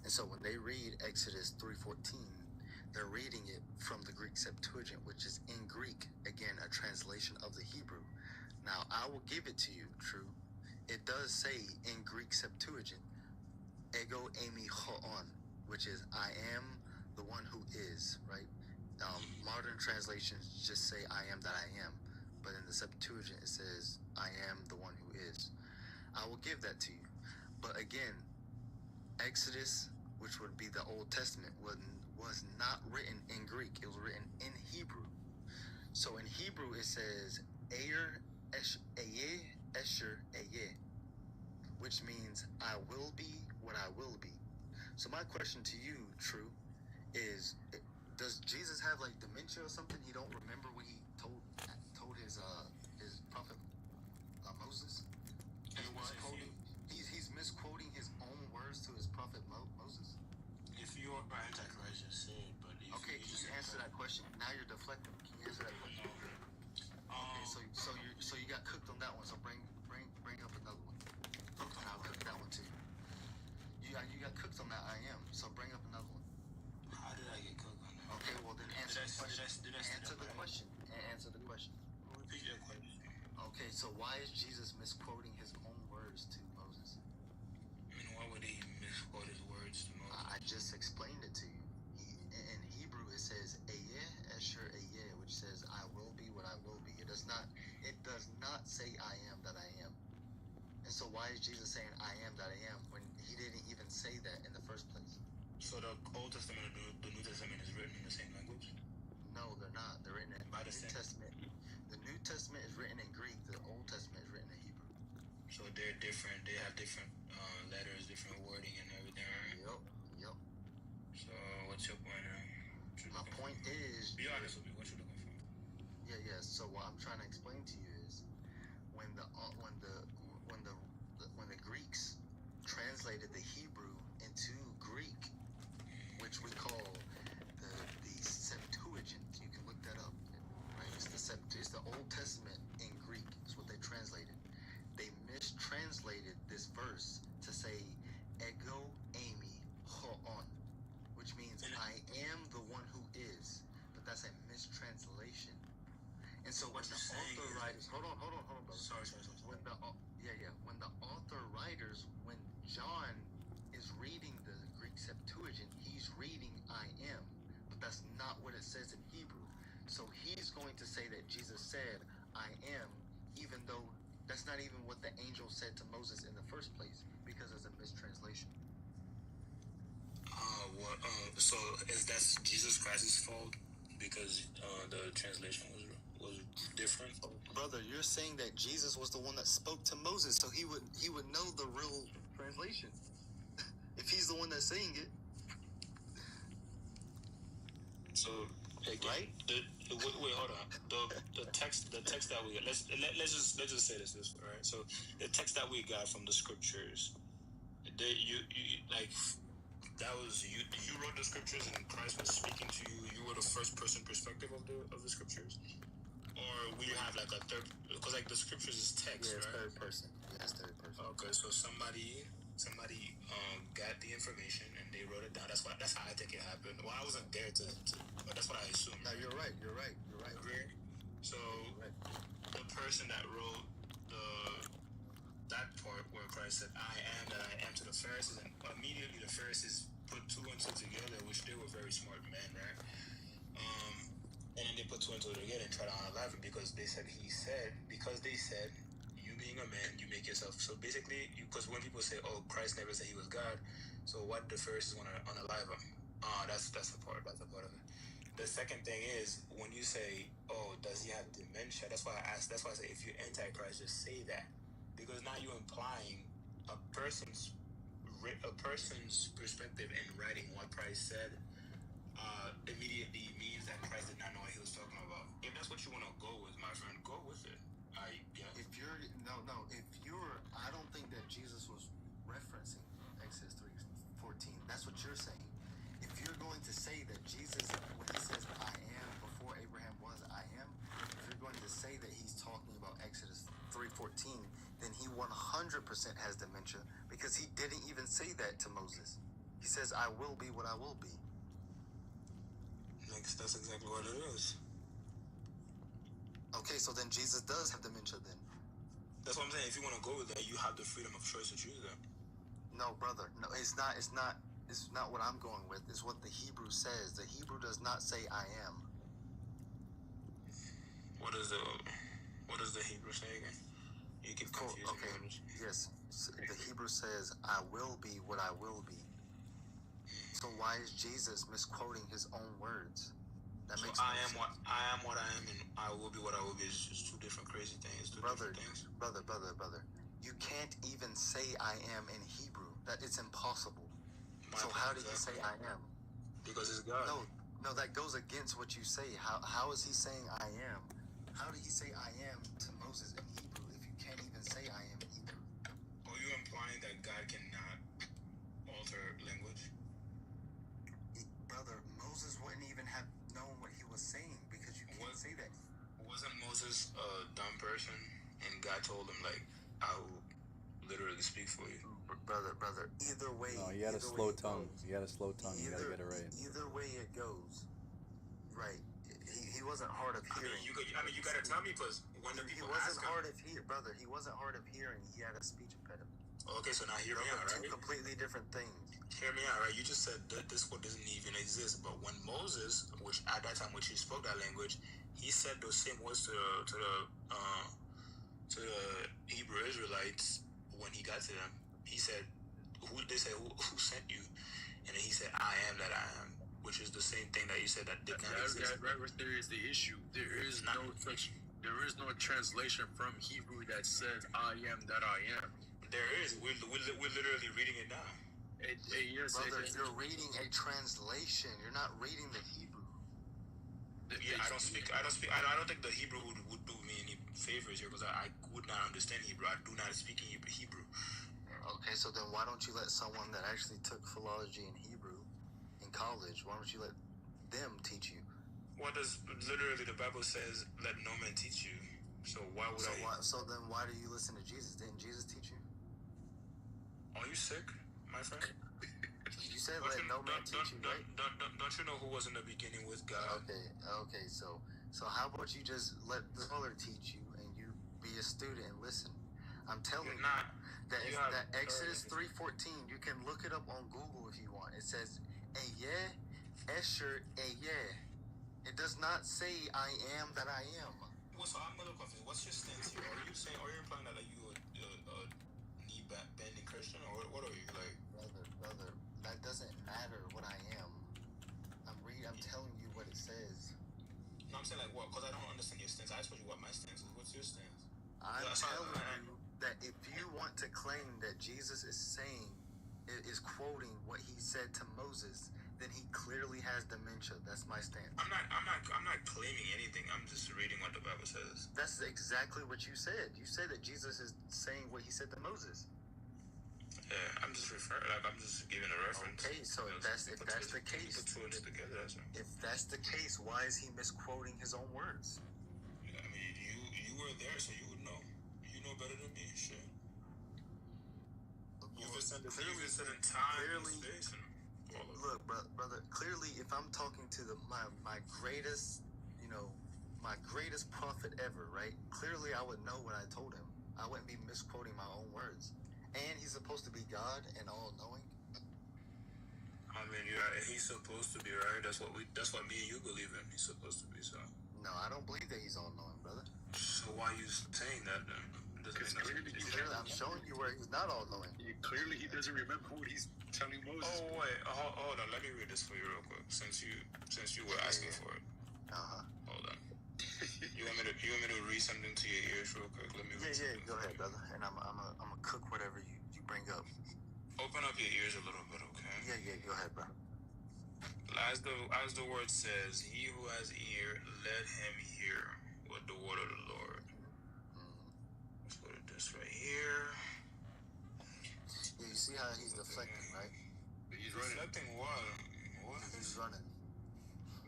S11: And so when they read Exodus 3:14, they're reading it from the Greek Septuagint, which is in Greek. Again, a translation of the Hebrew. Now, I will give it to you, True. It does say in Greek Septuagint, ego eimi hoon, which is I am the one who is, right? Modern translations just say I am that I am. But in the Septuagint, it says, I am the one who is. I will give that to you. But again, Exodus, which would be the Old Testament, was not written in Greek. It was written in Hebrew. So in Hebrew, it says, Eyer Eye Esher Eye, which means I will be what I will be. So my question to you, True, is does Jesus have like dementia or something? He don't remember what he told his prophet Moses? He's misquoting his own words to his prophet Moses. If you are Antichrist, just say it. But okay, can you answer that question? Now you're deflecting. Can you answer that question? Okay, so you got cooked on that one. So bring up another one. And I'll cook that one too. You got cooked on that I am. So bring up another one. How did I get cooked on that? Okay, well then answer the question. Answer the question. Answer the question. Repeat your question. Okay, so why is Jesus misquoting his own words to Moses? I mean, why would he does not say I am that I am. And so why is Jesus saying I am that I am when he didn't even say that in the first place?
S12: So the Old Testament and the New Testament is written in the same language?
S11: No, they're not. They're written in
S12: By the
S11: New
S12: same.
S11: Testament. The New Testament is written in Greek. The Old Testament is written in Hebrew.
S12: So they're different. They have different letters, different wording, and everything. Right?
S11: Yep.
S12: So what's your point?
S11: My point is.
S12: Be honest with me. What you looking for?
S11: Yeah. So what I'm trying to explain to you is when the Greeks translated the Hebrew into Greek, which we call the Septuagint. You can look that up. Right? It's the Old Testament in Greek. It's what they translated. They mistranslated this verse to say ego eimi hoon, which means I am the one who is. But that's a mistranslation. And so when the author writers, hold on, brother.
S12: Sorry.
S11: When the author writers, when John is reading the Greek Septuagint, he's reading I am, but that's not what it says in Hebrew. So he's going to say that Jesus said I am, even though that's not even what the angel said to Moses in the first place, because it's a mistranslation.
S12: So is that Jesus Christ's fault because the translation was different?
S11: Brother, you're saying that Jesus was the one that spoke to Moses, so he would know the real translation if he's the one that's saying it.
S12: So again,
S11: right?
S12: Wait, hold on. The text that we got, let's just say this way, right? So the text that we got from the scriptures, you like that was you wrote the scriptures and Christ was speaking to you. You were the first person perspective of the scriptures, or we have like a third, because like the scriptures is text,
S11: it's
S12: right?
S11: third person. Yeah, it's third person.
S12: Okay, so somebody got the information and they wrote it down. That's how I think it happened. Well, I wasn't there but that's what I assume.
S11: No, you're right.
S12: Okay. So the person that wrote that part where Christ said, I am that I am to the Pharisees, and immediately the Pharisees put two and two together, which they were very smart men, right? And then they put two and two together and try to unalive him because they said, you being a man, you make yourself. So basically, because when people say, oh, Christ never said he was God, so what the Pharisees want to unalive him? That's a part of it. The second thing is, when you say, oh, does he have dementia? That's why I asked. That's why I say, if you're anti-Christ, just say that. Because now you're implying a person's perspective in writing what Christ said immediately means that Christ did not know what he was talking about. If that's what you want to go with, my friend, go with it.
S11: I don't think that Jesus was referencing Exodus 3:14. That's what you're saying. If you're going to say that Jesus, when he says I am, before Abraham was I am, if you're going to say that he's talking about Exodus 3:14, then he 100% has dementia, because he didn't even say that to Moses. He says, I will be what I will be.
S12: That's exactly what it is.
S11: Okay, so then Jesus does have dementia then.
S12: That's what I'm saying. If you want to go with that, you have the freedom of choice to choose that.
S11: No, brother. No, it's not what I'm going with. It's what the Hebrew says. The Hebrew does not say I am.
S12: What does the Hebrew say again? You keep confusing me.
S11: Yes. The Hebrew says, I will be what I will be. So why is Jesus misquoting his own words? That makes
S12: I am what I am, and I will be what I will be. It's just two different crazy things.
S11: Brother. You can't even say I am in Hebrew. That it's impossible. So how did he say I am?
S12: Because it's God.
S11: No, that goes against what you say. How is he saying I am? How did he say I am to Moses in Hebrew if you can't even say I am in Hebrew?
S12: Are you implying that God cannot alter language?
S11: Brother, Moses wouldn't even have known what he was saying, because you can't say that.
S12: Wasn't Moses a dumb person and God told him, like, I will literally speak for you?
S11: Brother, either way.
S1: No, he had a slow tongue. You gotta get it right.
S11: Either way it goes. Right. He wasn't hard of hearing.
S12: You gotta tell me, because when the people ask him,
S11: hard of hearing, brother. He wasn't hard of hearing. He had a speech impediment.
S12: Okay, so now hear me out, right?
S11: Two completely different things.
S12: Hear me out, right? You just said that this word doesn't even exist, but when Moses, which at that time, which he spoke that language, he said those same words to the to the Hebrew Israelites when he got to them. He said, they said, who sent you? And then he said, I am that I am, which is the same thing that you said that did not exist.
S7: Right there is the issue. There is no translation from Hebrew that says I am that I am.
S12: There is. We're literally reading it now.
S7: Yes,
S11: Brother, you're reading a translation. You're not reading the Hebrew.
S12: Yeah, I don't think the Hebrew would do me any favors here because I would not understand Hebrew. I do not speak Hebrew.
S11: Okay, so then why don't you let someone that actually took philology in Hebrew in college, why don't you let them teach you?
S12: What does literally the Bible says, let no man teach you. So why would
S11: So then why do you listen to Jesus? Didn't Jesus teach you?
S12: Are you sick, my friend?
S11: You said let no man teach you, right?
S12: Don't you know who was in the beginning with God?
S11: Okay. So how about you just let the scholar teach you and you be a student and listen? I'm telling you that Exodus 3:14. You can look it up on Google if you want. It says Eyeh Esher Eyeh. It does not say I am that I am.
S12: Well, so I'm a little confused. What's your stance here? Are you implying that you a knee bending Christian, or what are you like?
S11: Brother, that doesn't matter what I am. I'm telling you what it says.
S12: No, I'm saying like what? Because I don't understand your stance. I told you what my stance is. What's your stance?
S11: I'm telling you that if you want to claim that Jesus is quoting what he said to Moses, then he clearly has dementia. That's my stance.
S12: I'm not claiming anything. I'm just reading what the Bible says.
S11: That's exactly what you said. You said that Jesus is saying what he said to Moses.
S12: Yeah, I'm just I'm just giving a reference.
S11: Okay, so if that's the case, if that's the case, why is he misquoting his own words?
S12: I mean, you were there, so you would know. You know better than me, shit. You've visited time and space.
S11: Look, brother. Clearly, if I'm talking to my greatest, my greatest prophet ever, right? Clearly, I would know what I told him. I wouldn't be misquoting my own words. And he's supposed to be God and all-knowing.
S12: I mean, he's supposed to be, right? That's what me and you believe in. He's supposed to be, so.
S11: No, I don't believe that he's all-knowing, brother.
S12: So why are you saying that then?
S11: Clearly, I'm showing you where he's not all-knowing.
S7: Clearly, he doesn't remember what he's telling Moses.
S12: Oh wait, hold on. Let me read this for you real quick. Since you were asking for it. Hold on. You want me to read something to your ears real quick? Let me.
S11: Yeah. Go ahead, brother. And I'm gonna cook whatever you bring up.
S12: Open up your ears a little bit, okay?
S11: Yeah. Go ahead, bro.
S12: As the word says, he who has ear, let him hear what the word of the Lord. Let's go to this right here.
S11: Yeah, you see how he's deflecting, right?
S12: He's running. Deflecting what?
S11: He's running.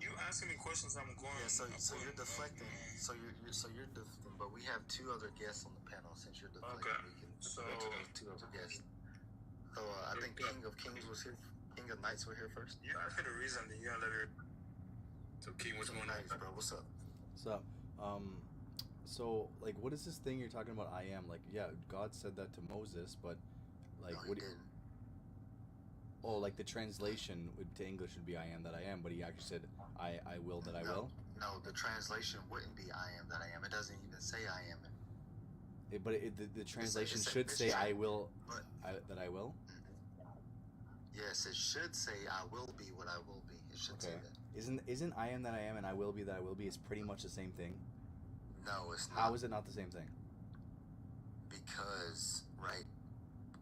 S12: You asking me questions, I'm going.
S11: Yeah, so you're deflecting. So you're deflecting. But we have two other guests on the panel. Since you're deflecting, we can go to those two other guests. So I think King of Kings was here. King of Knights were here first.
S12: You asked me the reason that you gotta let her. So King, what's going on,
S11: bro? What's up?
S1: What's up? So like, what is this thing you're talking about? I am, like, yeah, God said that to Moses, but like,
S11: no,
S1: what? Oh, like the translation to English would be "I am that I am," but he actually said I will that I will."
S11: No, the translation wouldn't be "I am that I am." It doesn't even say "I am."
S1: The translation should say "I will," that I will.
S11: Yes, it should say "I will be what I will be." It should say that.
S1: Isn't "I am that I am" and "I will be that I will be" is pretty much the same thing?
S11: No, it's not.
S1: How is it not the same thing?
S11: Because, right,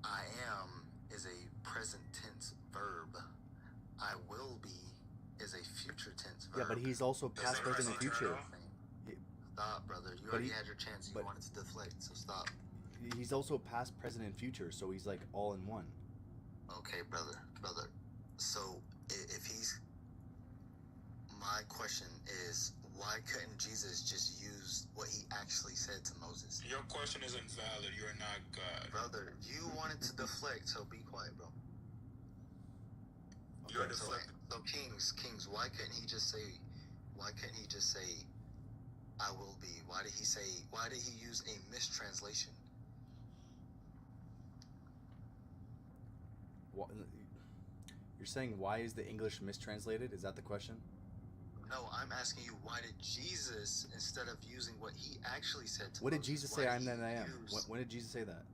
S11: I am is a present tense verb. I will be is a future tense verb.
S1: Yeah, but he's also past, present, and future.
S11: Stop, brother. You already had your chance. You wanted to deflect, so stop.
S1: He's also past, present, and future, so he's like all in one.
S11: Okay, brother. So if he's... My question is, why couldn't Jesus just use what he actually said to Moses?
S12: Your question isn't valid. You're not God.
S11: Brother, you wanted to deflect, so be quiet, bro.
S1: Okay.
S11: You're deflecting. So Kings, why couldn't he just say, I will be? Why did he use a mistranslation?
S1: You're saying why is the English mistranslated? Is that the question?
S11: No, I'm asking you, why did Jesus, instead of using what he actually said to
S1: What did
S11: Moses,
S1: Jesus
S11: why
S1: say? I
S11: did
S1: am
S11: he
S1: that I am.
S11: use-
S1: When did Jesus say that?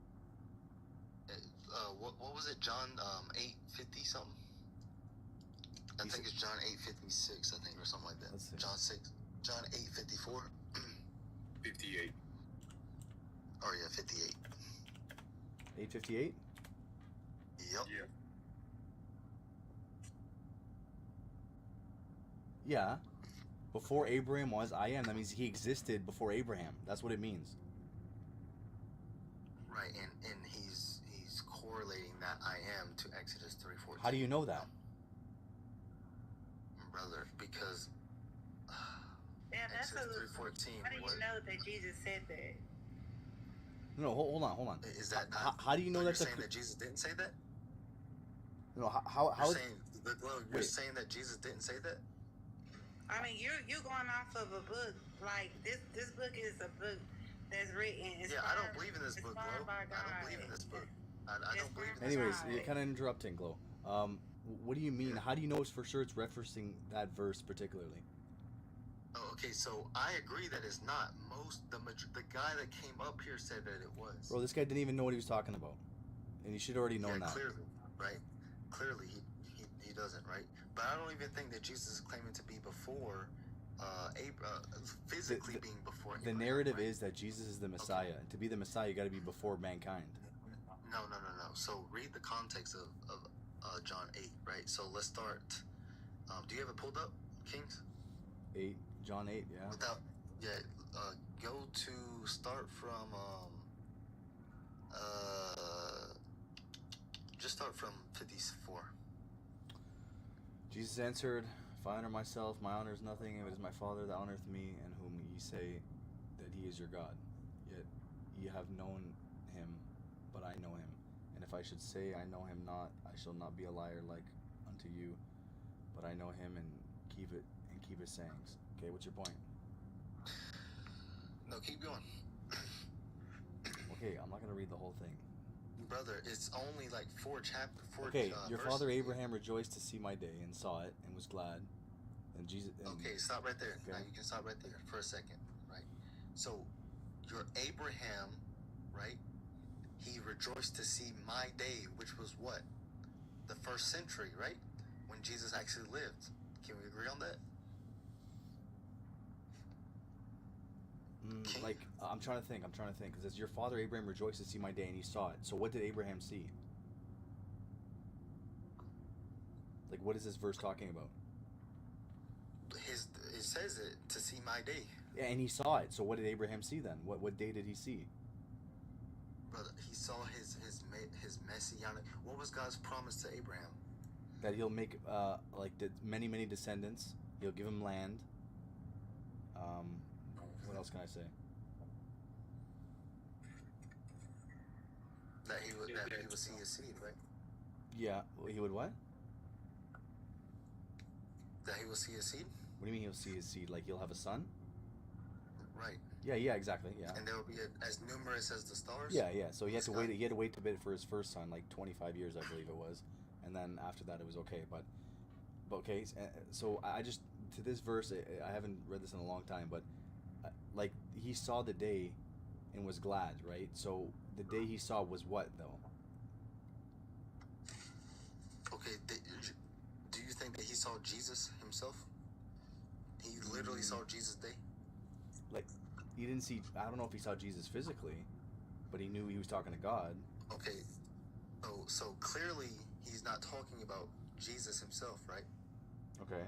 S11: what was it? John 8:50 something. I think it's John 8:56. I think, or something like that.
S1: Let's see.
S11: John 8:54.
S12: 58.
S11: Oh yeah, 58.
S1: 8:58.
S11: Yep.
S12: Yeah.
S1: Yeah. Before Abraham was, I am. That means he existed before Abraham. That's what it means.
S11: Right, and he's correlating that I am to Exodus 3:14.
S1: How do you know that?
S11: Brother, because
S13: Yeah, that's
S11: Exodus
S13: a little.
S11: 3:14.
S13: How do you know that Jesus said that?
S1: No, hold on.
S11: Is that not?
S1: How do you know
S11: you're
S1: that's
S11: saying that Jesus didn't say that?
S1: No, how
S11: You're saying, you're
S1: Wait.
S11: saying that Jesus didn't say that?
S13: I mean, you're going off of a book. Like this book is a book that's written.
S11: I don't believe in this book, Glo. I don't believe in this book. I don't believe in this
S1: Anyways,
S11: book.
S1: you're kind of interrupting, Glow. What do you mean? How do you know for sure it's referencing that verse particularly?
S11: Oh, okay, so I agree that it's not. The guy that came up here said that it was.
S1: Bro, this guy didn't even know what he was talking about, and you should already know that.
S11: Clearly, right? Clearly, he doesn't, right? But I don't even think that Jesus is claiming to be before, physically being before.
S1: The narrative is that Jesus is the Messiah, and to be the Messiah, you got to be before mankind.
S11: No. So read the context of John 8, right? So let's start. Do you have it pulled up, Kings?
S1: 8, John 8, yeah.
S11: Go to start from. Just start from 54.
S1: Jesus answered, "If I honor myself, my honor is nothing. It is my Father that honoreth me, and whom ye say that he is your God. Yet ye have known him, but I know him. And if I should say I know him not, I shall not be a liar like unto you. But I know him and keep his sayings." Okay, what's your point?
S11: No, keep going.
S1: Okay, I'm not gonna read the whole thing.
S11: Brother, it's only like 4 chapters.
S1: Okay, your father Abraham rejoiced to see my day and saw it and was glad. And Jesus.
S11: Okay, stop right there.
S1: Okay.
S11: Now you can stop right there for a second, right? So, your Abraham, right? He rejoiced to see my day, which was what? The 1st century, right? When Jesus actually lived. Can we agree on that?
S1: Like, I'm trying to think, because it's your father Abraham rejoiced to see my day and he saw it. So what did Abraham see? Like, what is this verse talking about?
S11: It says it, to see my day.
S1: Yeah, and he saw it. So what did Abraham see then? What day did he see?
S11: Brother, he saw his messianic. What was God's promise to Abraham?
S1: That he'll make many descendants. He'll give him land. What else can I say?
S11: That he would see his seed, right?
S1: Yeah, he would what?
S11: That he will see his seed?
S1: What do you mean he'll see his seed? Like he'll have a son?
S11: Right.
S1: Yeah, exactly. Yeah.
S11: And there will be as numerous as the stars.
S1: Yeah. So he had to wait. He had to wait a bit for his first son, like 25 years, I believe it was, and then after that it was okay. But okay. So I just to this verse, I haven't read this in a long time, but like he saw the day and was glad, right? So the day he saw was what though?
S11: Okay. Do you think that he saw Jesus himself? He literally saw Jesus' day.
S1: Like, he didn't see. I don't know if he saw Jesus physically, but he knew he was talking to God.
S11: Okay. So clearly he's not talking about Jesus himself, right?
S1: Okay.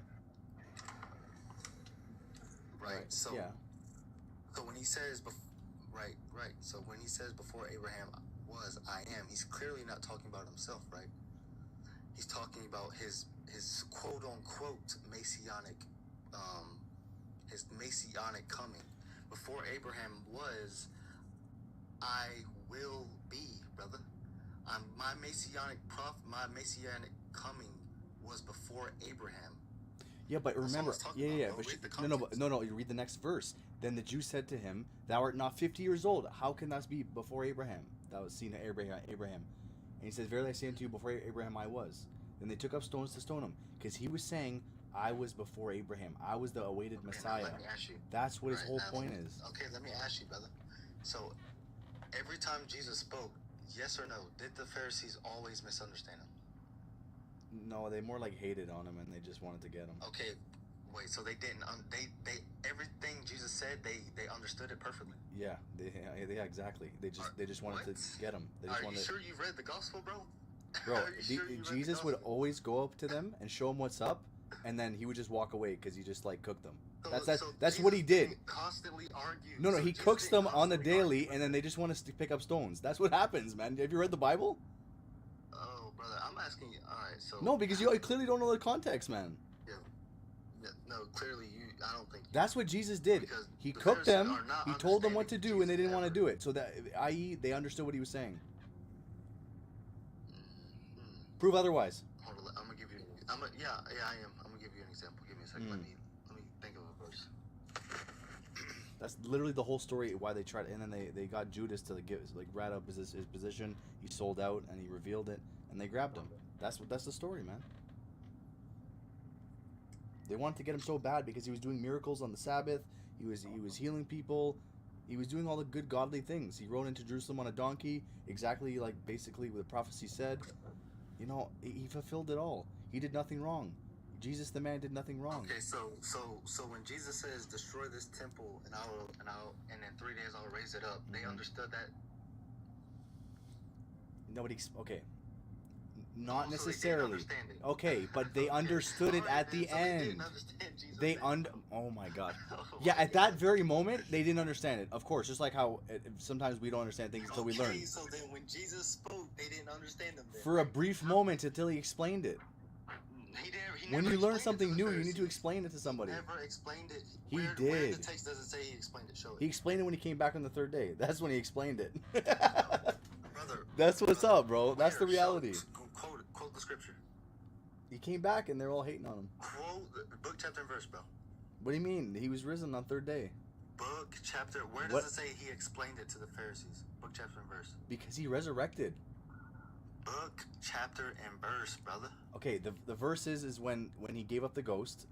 S11: Right. So.
S1: Yeah.
S11: So when he says, right. So when he says before Abraham was, I am, he's clearly not talking about himself, right? He's talking about his quote unquote messianic, his messianic coming. Before Abraham was, I will be, brother. My messianic coming was before Abraham.
S1: Yeah, but remember, but no, you read the next verse. Then the Jews said to him, "Thou art not 50 years old. How can that be before Abraham? Thou hast seen Abraham." And he says, "Verily I say unto you, before Abraham I was." Then they took up stones to stone him, because he was saying, I was before Abraham. I was the awaited Messiah.
S11: Now let me ask you.
S1: That's what his whole
S11: now
S1: point
S11: let me-
S1: is.
S11: Okay, let me ask you, brother. So, every time Jesus spoke, yes or no, did the Pharisees always misunderstand him?
S1: No, they more like hated on him and they just wanted to get him.
S11: Okay, wait. So they didn't. They everything Jesus said, they understood it perfectly.
S1: Yeah, yeah, exactly. They just wanted to get him. They just
S11: Are you
S1: wanted.
S11: sure you've read the gospel, bro?
S1: Bro,
S11: Are you sure you read the
S1: Jesus would
S11: gospel?
S1: always go up to them and show them what's up, and then he would just walk away because he just like cooked them.
S11: So
S1: That's what he
S11: Jesus
S1: did.
S11: didn't constantly argue.
S1: No,
S11: So
S1: he
S11: Jesus
S1: cooks
S11: didn't
S1: them on the
S11: constantly argue.
S1: daily, and then they just want to pick up stones. That's what happens, man. Have you read the Bible?
S11: Oh, brother, I'm asking you. All right, so
S1: No, because you clearly don't know the context, man.
S11: no, clearly I don't think.
S1: That's what Jesus did.
S11: Because
S1: He
S11: the
S1: cooked
S11: Pharisees
S1: them.
S11: are not
S1: He told them what to
S11: understanding
S1: do, and they didn't
S11: Jesus
S1: want to
S11: ever.
S1: do it. So that, i.e., they understood what he was saying. Prove otherwise.
S11: Hold on, I'm gonna give you. I am. I'm gonna give you an example. Give me a second. Let me think of a verse.
S1: That's literally the whole story. Why they tried, and then they got Judas to rat up his position. He sold out, and he revealed it, and they grabbed him. That's the story, man. They wanted to get him so bad because he was doing miracles on the Sabbath. He was healing people. He was doing all the good godly things. He rode into Jerusalem on a donkey, exactly like basically what the prophecy said. You know, he fulfilled it all. He did nothing wrong. Jesus, the man, did nothing wrong.
S11: Okay, so when Jesus says destroy this temple and and in 3 days I'll raise it up, they understood that.
S1: Okay. Not
S11: So they didn't
S1: necessarily.
S11: understand it.
S1: Okay, but they understood it at the
S11: So they
S1: end.
S11: didn't understand Jesus.
S1: Oh my God. Yeah, at that very moment, they didn't understand it. Of course, just like how sometimes we don't understand things until we learn.
S11: Okay, so then when Jesus spoke, they didn't understand him. Then,
S1: For a brief moment until he explained it.
S11: he
S1: When
S11: never
S1: you learn
S11: explained it to
S1: something
S11: the
S1: new, you need to
S11: Pharisees.
S1: explain it to somebody.
S11: He never explained it.
S1: He
S11: Where in the
S1: did.
S11: text does it say he explained it? Show it.
S1: He explained it when he came back on the third day. That's when he explained it.
S11: Brother,
S1: That's what's up, bro. That's the
S11: where? Show-
S1: reality.
S11: Quote the scripture.
S1: He came back and they're all hating on him.
S11: Quote the book, chapter, and verse, bro.
S1: What do you mean? He was risen on third day.
S11: Book, chapter. Where does
S1: What?
S11: it say he explained it to the Pharisees? Book, chapter, and verse.
S1: Because he resurrected.
S11: Book, chapter, and verse, brother.
S1: Okay, the verse is when he gave up the ghost.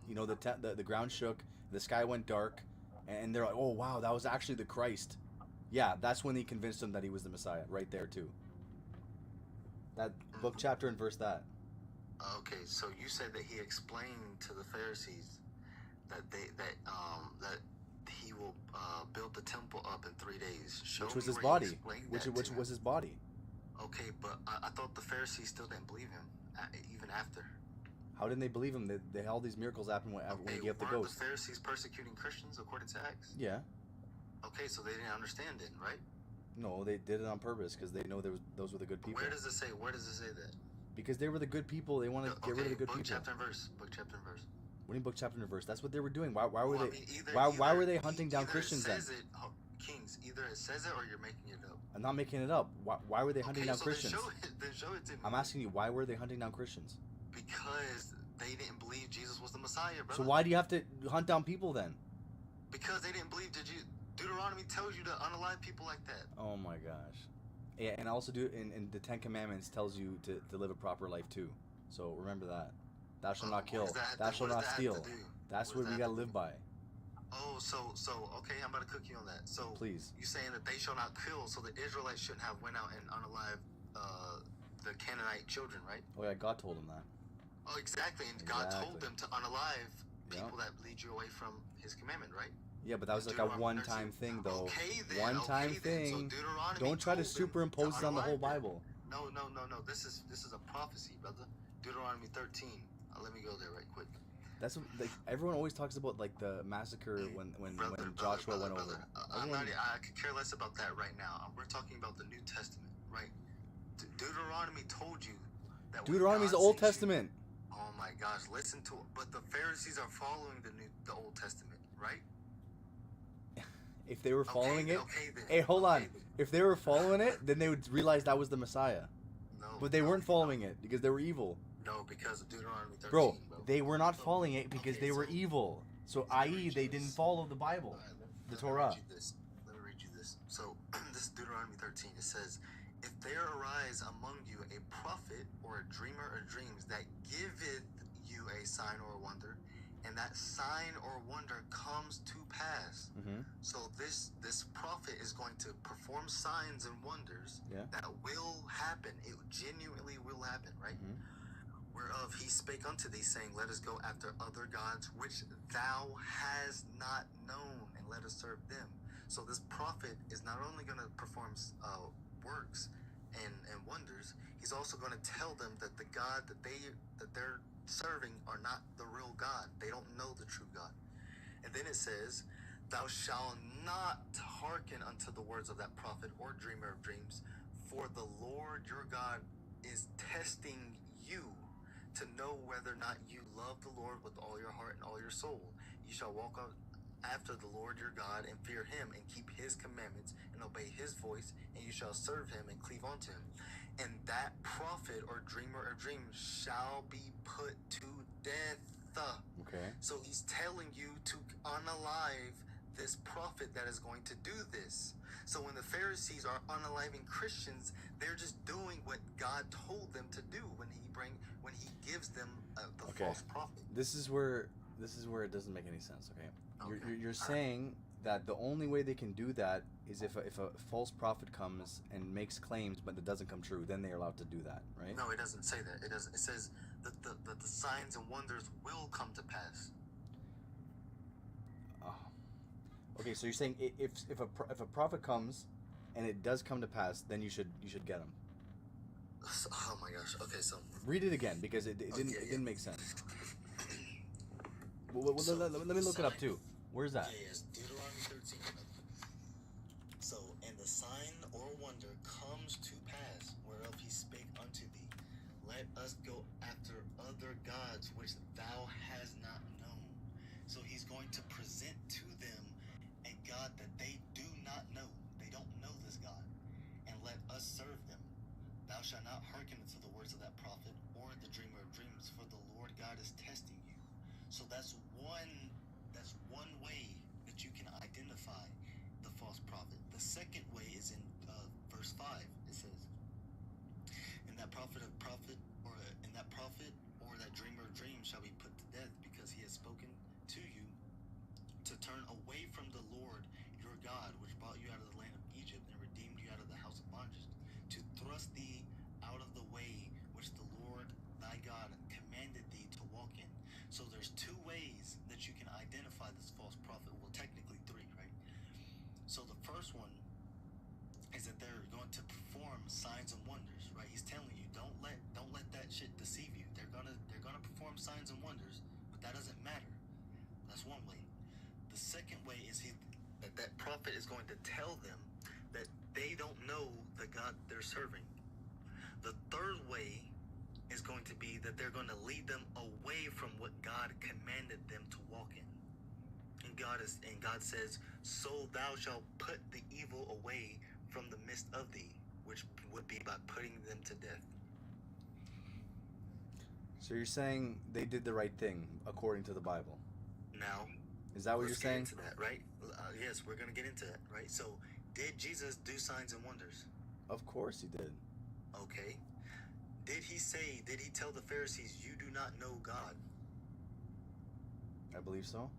S1: You know, the ground shook, the sky went dark, and they're like, oh wow, that was actually the Christ. Yeah, that's when he convinced them that he was the Messiah. Right there too. That book, chapter, and verse. That.
S11: Okay, so you said that he explained to the Pharisees that he will build the temple up in 3 days. Show
S1: Which was
S11: me
S1: his
S11: where he
S1: body.
S11: explained
S1: Which
S11: that to
S1: was
S11: them.
S1: his body.
S11: Okay, but I thought the Pharisees still didn't believe him even after.
S1: How didn't they believe him? They all these miracles happened when he gave up the
S11: Weren't
S1: ghost.
S11: the Pharisees persecuting Christians according to Acts?
S1: Yeah.
S11: Okay, so they didn't understand it, right?
S1: No, they did it on purpose because they know those were the good people.
S11: Where does it say? Where does it say that?
S1: Because they were the good people. They wanted to get rid of the good
S11: book,
S1: people.
S11: chapter, and verse. Book, chapter, and verse.
S1: What do you mean book, chapter, and verse? That's what they were doing. Why were
S11: Well, I
S1: they?
S11: mean, either-
S1: why were they
S11: either-
S1: hunting down
S11: either
S1: Christians
S11: it
S1: then?
S11: says it, Kings, either it says it or you're making it up.
S1: I'm not making it up. Why were they hunting down
S11: so
S1: Christians?
S11: Then show it to me.
S1: I'm asking you, why were they hunting down Christians?
S11: Because they didn't believe Jesus was the Messiah, brother.
S1: So why do you have to hunt down people then?
S11: Because they didn't believe. Deuteronomy tells you to unalive people like that.
S1: Oh my gosh. Yeah, and also in the Ten Commandments tells you to live a proper life too. So remember that. Thou shalt not kill. Thou shalt not steal. That's what we gotta live by.
S11: Oh, so okay, I'm about to cook you on that. So
S1: Please.
S11: you saying that they shall not kill, so the Israelites shouldn't have went out and unalived the Canaanite children, right?
S1: Oh yeah, God told him that.
S11: Oh, exactly. And God told
S1: Exactly.
S11: them to unalive
S1: Yeah.
S11: people that lead you away from His commandment, right?
S1: Yeah, but that was like a
S11: Deuteronomy
S1: one-time
S11: 13.
S1: thing, though.
S11: Okay, then.
S1: One-time
S11: Okay, then. So
S1: thing.
S11: Deuteronomy
S1: Don't try to
S11: told them
S1: superimpose it on the whole
S11: unalive them.
S1: Bible.
S11: No. This is a prophecy, brother. Deuteronomy 13. Let me go there right quick.
S1: That's like everyone always talks about like the massacre when Joshua went over.
S11: I could care less about that right now. We're talking about the New Testament, right? Deuteronomy told you that.
S1: Deuteronomy's the Old Testament.
S11: Oh my gosh, listen to it. But the Pharisees are following the Old Testament, right?
S1: If they were following it,
S11: then.
S1: hey, hold on. If they were following it, then they would realize that was the Messiah.
S11: No.
S1: But they weren't following it because they were evil.
S11: No, because of Deuteronomy 13.
S1: Bro, they were not following it because they were evil. So, i.e., they didn't follow the Bible, the Torah.
S11: Let me read you this. So, this is Deuteronomy 13. It says, "If there arise among you a prophet or a dreamer of dreams that giveth you you a sign or a wonder, and that sign or wonder comes to pass.
S1: Mm-hmm.
S11: So this prophet is going to perform signs and wonders that will happen. It genuinely will happen, right?
S1: Mm-hmm.
S11: Whereof he spake unto thee, saying, Let us go after other gods which thou hast not known, and let us serve them. So this prophet is not only going to perform works and wonders, he's also going to tell them that the God that they're serving are not the real God. They don't know the true God. And then it says, Thou shalt not hearken unto the words of that prophet or dreamer of dreams, for the Lord your God is testing you to know whether or not you love the Lord with all your heart and all your soul. You shall walk after the Lord your God and fear him and keep his commandments and obey his voice, and you shall serve him and cleave unto him. And that prophet or dreamer of dreams shall be put to death.
S1: Okay.
S11: So he's telling you to unalive this prophet that is going to do this. So when the Pharisees are unaliving Christians, they're just doing what God told them to do when he gives them the false prophet.
S1: This is where it doesn't make any sense. Okay. You're saying that the only way they can do that is if a false prophet comes and makes claims but it doesn't come true, then they're allowed to do that, right?
S11: No, it doesn't say that. It doesn't. It says that the signs and wonders will come to pass.
S1: Oh. Okay, so you're saying if a prophet comes and it does come to pass, then you should get him.
S11: Oh my gosh. Okay, so
S1: read it again because it didn't make sense. Let me look it up too. Where's that?
S11: Yeah, yes, Deuteronomy 13. So, and the sign or wonder comes to pass, whereof he spake unto thee, Let us go after other gods which thou hast not known. So he's going to present to them a God that they do not know. They don't know this God. And let us serve them. Thou shalt not hearken unto the words of that prophet or the dreamer of dreams, for the Lord God is testing you. So that's one way that you can identify the false prophet. The second way is in verse 5. It says, And that prophet or that dreamer of dreams shall be put to death, because he has spoken to you to turn away from the Lord your God, which brought you out of the land of Egypt and redeemed you out of the house of bondage, to thrust thee out of the way which the Lord thy God commanded thee to walk in. So there's two ways that you can identify this false prophet. Well, technically three, right? So the first one is that they're going to perform signs and wonders, right? He's telling you, don't let that shit deceive you. They're gonna perform signs and wonders, but that doesn't matter. That's one way. The second way is that prophet is going to tell them that they don't know the God they're serving. The third way is going to be that they're going to lead them away from what God commanded them to walk in. And God says, So thou shalt put the evil away from the midst of thee, which would be by putting them to death.
S1: So you're saying they did the right thing according to the Bible?
S11: Now,
S1: is that what you're saying?
S11: Let's get into that, right? Yes, we're going to get into that, right? So, did Jesus do signs and wonders?
S1: Of course he did.
S11: Okay. Did he tell the Pharisees, you do not know God?
S1: I believe so.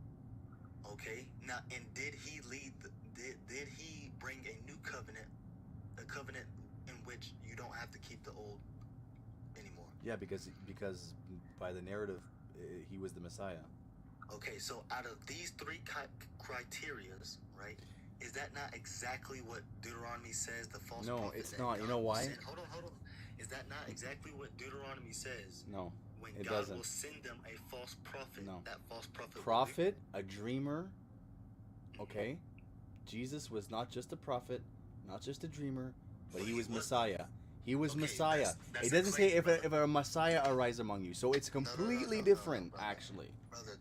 S11: Okay. Now, and did he did he bring a new covenant, a covenant in which you don't have to keep the old anymore?
S1: Yeah, because by the narrative, he was the Messiah.
S11: Okay, so out of these three criterias, right, is that not exactly what Deuteronomy says the false prophet?
S1: No, it's not. You know why?
S11: Hold on. Is that not exactly what Deuteronomy says?
S1: No,
S11: when
S1: it
S11: God
S1: doesn't.
S11: will send them a false prophet, that false prophet
S1: Prophet, a dreamer, okay? Jesus was not just a prophet, not just a dreamer, but he was Messiah. He was Messiah. It doesn't say if a Messiah arise among you. So it's completely different, actually.
S11: Brother,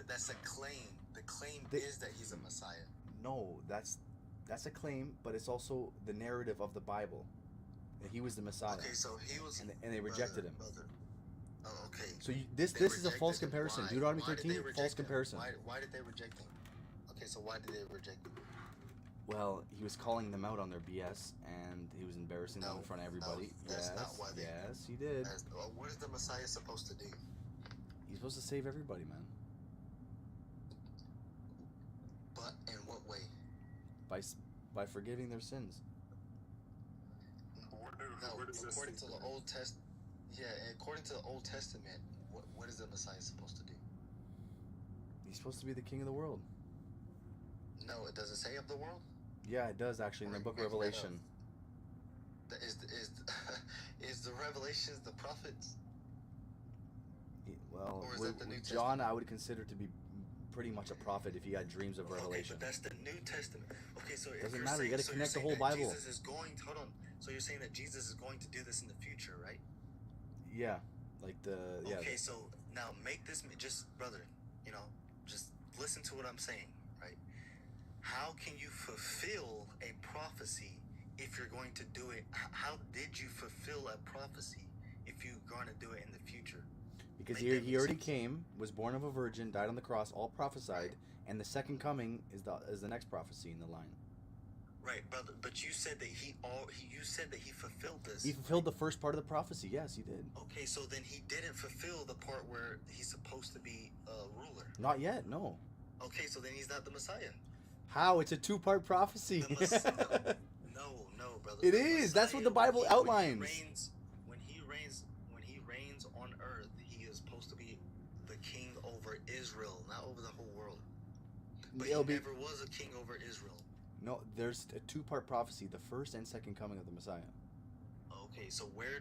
S11: that's a claim. The claim is that he's a Messiah.
S1: No, that's a claim, but it's also the narrative of the Bible. That he was the Messiah.
S11: Okay, so he was,
S1: and they rejected him.
S11: Oh, okay.
S1: So this is a false comparison. Deuteronomy 13, false comparison.
S11: Why did they reject him? Okay, so why did they reject him?
S1: Well, he was calling them out on their BS, and he was embarrassing them in front of everybody.
S11: That's not why
S1: yes, he did.
S11: What is the Messiah supposed to do?
S1: He's supposed to save everybody, man.
S11: But in what way?
S1: By forgiving their sins.
S11: No, according to the Old Testament. Yeah, according to the Old Testament, what is the Messiah supposed to do?
S1: He's supposed to be the king of the world.
S11: No, it doesn't say of the world.
S1: Yeah, it does actually in the book of Revelation.
S11: Is the Revelations the prophets?
S1: Well,
S11: or is that the New
S1: John,
S11: Testament?
S1: I would consider to be pretty much a prophet if he had dreams of Revelation.
S11: Okay, but that's the New Testament. Okay, so if
S1: Doesn't
S11: you're
S1: matter.
S11: saying,
S1: You got to
S11: so
S1: connect the
S11: you're
S1: whole
S11: saying that
S1: Bible.
S11: Jesus is going. Hold on. So you're saying that Jesus is going to do this in the future, right?
S1: Yeah, like
S11: Okay, so now make this just, brother. You know, just listen to what I'm saying, right? How can you fulfill a prophecy if you're going to do it? How did you fulfill a prophecy if you're going to do it in the future?
S1: because he already came, was born of a virgin, died on the cross, all prophesied, and the second coming is the next prophecy in the line.
S11: Right, brother. But you said that you said that he fulfilled this.
S1: He fulfilled the first part of the prophecy. Yes, he did.
S11: Okay, so then he didn't fulfill the part where he's supposed to be a ruler.
S1: Not yet. No.
S11: Okay, so then he's not the Messiah.
S1: How? It's a two-part prophecy.
S11: No, brother.
S1: It is. That's what the Bible outlines.
S11: When he reigns on earth, he is supposed to be the king over Israel, not over the whole world. But he never was a king over Israel.
S1: No, there's a two-part prophecy: the first and second coming of the Messiah.
S11: Okay, so where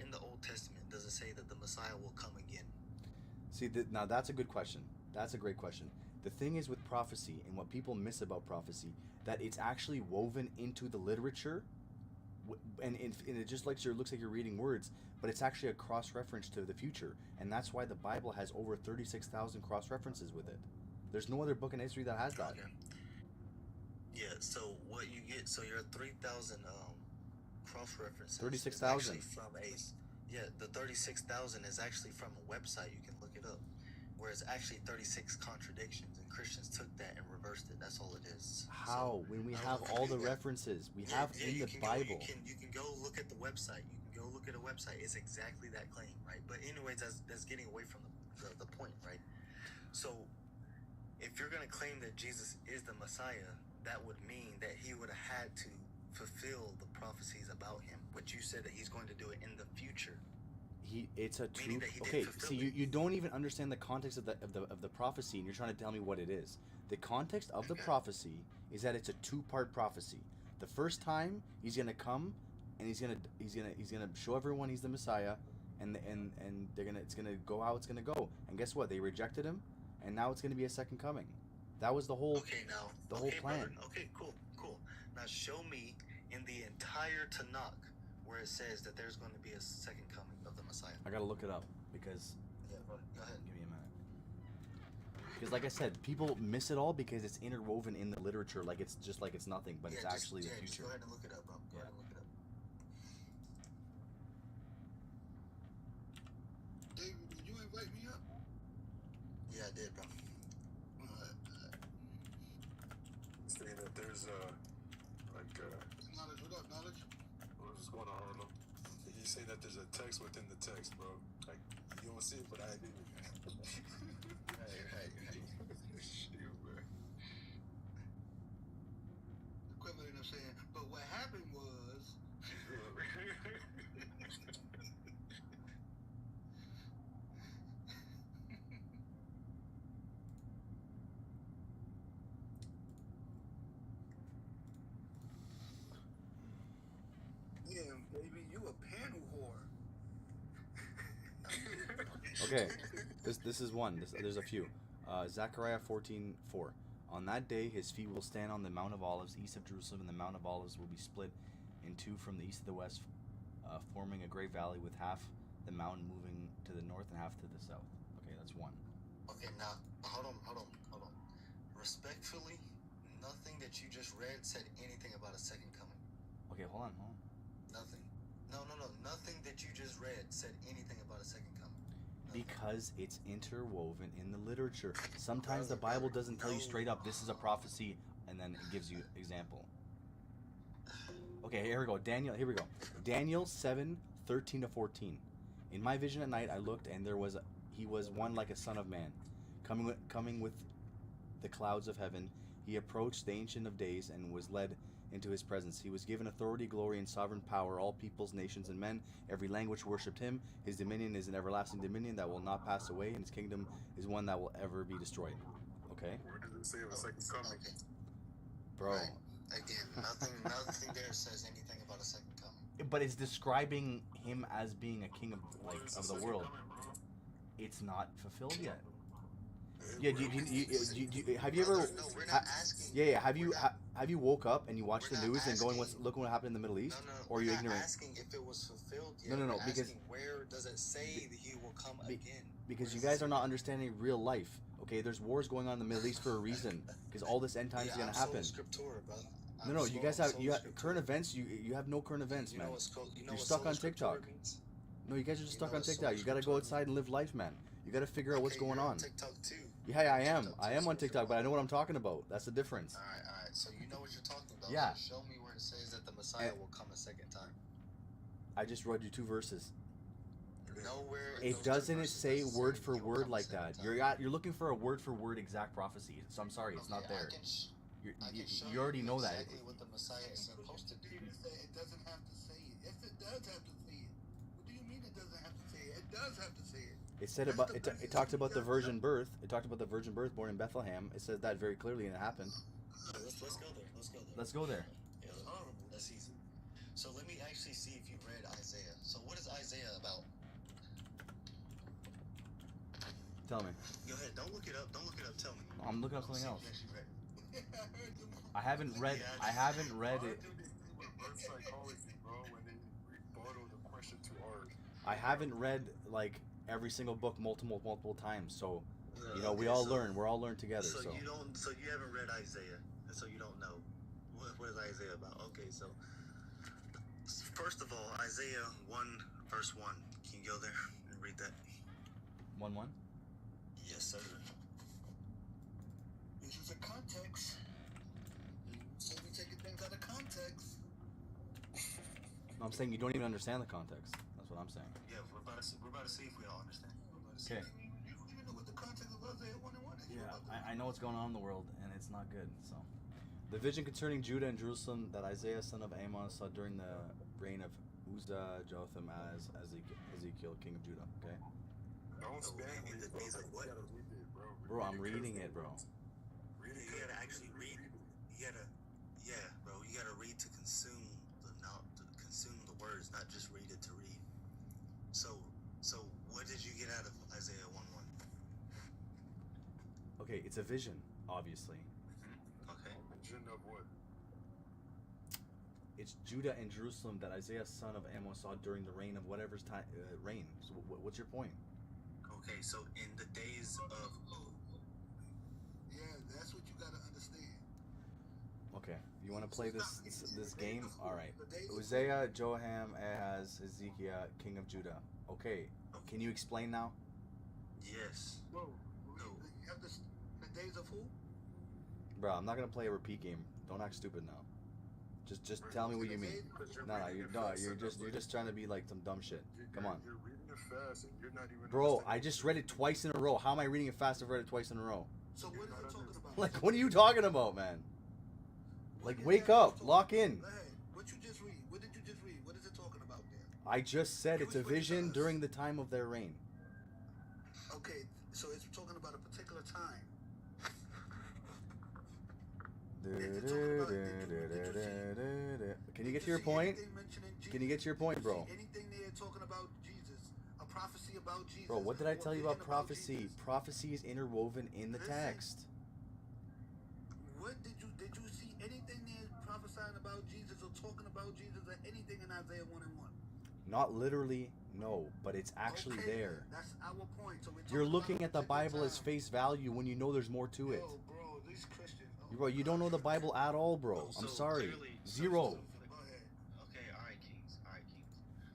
S11: in the Old Testament does it say that the Messiah will come again?
S1: See, now that's a good question. That's a great question. The thing is with prophecy, and what people miss about prophecy, that it's actually woven into the literature, and it just looks like you're reading words, but it's actually a cross-reference to the future, and that's why the Bible has over 36,000 cross-references with it. There's no other book in history that has that.
S11: Okay. Yeah, so what you get, so your 3,000 cross-references
S1: 36,000.
S11: The 36,000 is actually from a website, you can look it up, where it's actually 36 contradictions, and Christians took that and reversed it. That's all it is.
S1: How? When we have all the references we have in the Bible.
S11: You can go look at the website. You can go look at a website. It's exactly that claim, right? But anyways, that's getting away from the point, right? So if you're going to claim that Jesus is the Messiah, that would mean that he would have had to fulfill the prophecies about him, which you said that he's going to do it in the future.
S1: It's a two. Okay, see, you don't even understand the context of the prophecy, and you're trying to tell me what it is. The context of the prophecy is that it's a two-part prophecy. The first time he's gonna come, and he's gonna show everyone he's the Messiah, and it's gonna go how it's gonna go. And guess what? They rejected him, and now it's gonna be a second coming. That was the whole whole plan.
S11: Brother. Okay, cool. Now show me in the entire Tanakh where it says that there's going to be a second coming of the Messiah.
S1: I gotta look it up because.
S11: Yeah, bro. Go ahead.
S1: Give me a minute. Because, like I said, people miss it all because it's interwoven in the literature, like it's just like it's nothing, but it's actually the future.
S11: Just go ahead and look it up, bro. Go ahead and look it up.
S7: David, did you invite me up?
S11: Yeah, I did, bro.
S7: Saying that there's knowledge. What up, knowledge? What's going on, Harlow? He's saying that there's a text within the text, bro. Like you don't see it, but I do. Hey. Shoot, bro.
S11: Equivalent of saying, but what happened was.
S7: Yeah, baby, you a panel whore.
S1: Okay, this is one. There's a few. Zechariah 14:4. On that day, his feet will stand on the Mount of Olives, east of Jerusalem, and the Mount of Olives will be split in two from the east to the west, forming a great valley with half the mountain moving to the north and half to the south. Okay, that's one.
S11: Okay, now hold on. Respectfully, nothing that you just read said anything about a second coming.
S1: Okay, hold on.
S11: Nothing. No. Nothing that you just read said anything about a second coming.
S1: Because it's interwoven in the literature. Sometimes the Bible doesn't tell you straight up, this is a prophecy, and then it gives you example. Okay, here we go. Here we go. Daniel 7:13-14. In my vision at night I looked, and He was one like a son of man, coming with the clouds of heaven. He approached the Ancient of Days and was led into his presence. He was given authority, glory, and sovereign power. All peoples, nations, and men, every language worshipped him. His dominion is an everlasting dominion that will not pass away, and his kingdom is one that will ever be destroyed. Okay?
S11: Where does it say of a second coming?
S1: Bro.
S11: Right. Again, nothing there says anything about a second coming.
S1: But it's describing him as being a king of the world. It's not fulfilled yet. Yeah, have you ever? Have you woke up and you watched the news and going, look what happened in the Middle East? Or are you ignorant?
S11: Asking if it was fulfilled yet.
S1: No, because
S11: where does it say that he will come again?
S1: Because you guys are not understanding real life. Okay, there's wars going on in the Middle East for a reason. Because all this end times is gonna happen. No, you guys have current events. You have no current events, man. You're stuck on TikTok. No, you guys are just stuck on TikTok. You gotta go outside and live life, man. You gotta figure out what's going on.
S11: TikTok too.
S1: Yeah, I am. I am on TikTok, but I know what I'm talking about. That's the difference.
S11: All right. So you know what you're talking about.
S1: Yeah.
S11: So show me where it says that the Messiah will come a second time.
S1: I just read you 2 verses.
S11: Nowhere.
S1: It doesn't say word for word like that. You're looking for a word for word exact prophecy. So I'm sorry, it's not there. You already know that.
S11: Exactly what the Messiah is supposed to do.
S14: It doesn't have to say it. Yes, it does have to say it. What do you mean it doesn't have to say it? It does have to say it.
S1: It said about it talked about the virgin birth. It talked about the virgin birth born in Bethlehem. It says that very clearly, and it happened.
S11: Let's go there.
S1: Let's go there.
S11: Yeah, that's easy. So let me actually see if you read Isaiah. So what is Isaiah about?
S1: Tell me.
S11: Go ahead. Don't look it up. Tell me.
S1: I'm looking up something else. I haven't read it. I haven't read like every single book multiple times. So, we all learn. We're all learn together. So
S11: you haven't read Isaiah, and so you don't know what is Isaiah about. Okay, so first of all, Isaiah 1 verse 1. Can you go there and read that?
S1: 1:1.
S11: Yes, sir.
S14: This is a context. So we taking things out of context.
S1: No, I'm saying you don't even understand the context. That's what I'm saying.
S11: Yeah, we're about to see if we all understand.
S1: Okay.
S14: You know what the context of Isaiah 1 and 1 is?
S1: Yeah, I know what's going on in the world, and it's not good. So, the vision concerning Judah and Jerusalem that Isaiah son of Amos saw during the reign of Uzziah, Jotham, as Ezekiel, king of Judah. Okay.
S11: Don't spam me the days of what?
S1: Bro, I'm reading it, bro.
S11: You gotta actually read. You gotta read to consume the words, not just read it to read. So what did you get out of Isaiah 1:1?
S1: Okay, it's a vision, obviously.
S11: Okay.
S14: Vision of what?
S1: It's Judah and Jerusalem that Isaiah son of Amos saw during the reign of whatever's reign. So what's your point?
S11: Okay, so in the days of
S14: Yeah, that's what you gotta understand.
S1: Okay, you want to play this game? All right. Uzziah, Jotham, Ahaz, Hezekiah, king of Judah. Okay, can you explain now?
S11: Yes.
S14: Whoa. You have the days of who?
S1: Bro, I'm not gonna play a repeat game. Don't act stupid now. Just tell me what you mean. You're just trying to be like some dumb shit. Come on.
S14: You're reading it fast and you're not even.
S1: Bro, I just read it twice in a row. How am I reading it fast? I've read it twice in a row.
S14: So what are you talking about?
S1: Like, what are you talking about, man? Like, wake up, lock in.
S14: What you just read? What did you just read? What is it talking about there?
S1: I just said it's a vision during the time of their reign.
S14: Okay, so it's talking about a particular time.
S1: Can you get to your point? Can you get to your point, bro?
S14: Anything there talking about Jesus? A prophecy about Jesus?
S1: Bro, what did I tell you about prophecy? Prophecy is interwoven in the text.
S14: What did you see anything there prophesying about Jesus or talking about Jesus or anything in Isaiah 1 and 1?
S1: Not literally, no, but it's actually there.
S14: That's our point. So
S1: you're looking at the Bible as face value when you know there's more to it.
S14: Yo, bro, these Christians.
S1: Bro, you don't know the Bible at all, bro. I'm sorry. Zero.
S11: Okay, all right, Kings.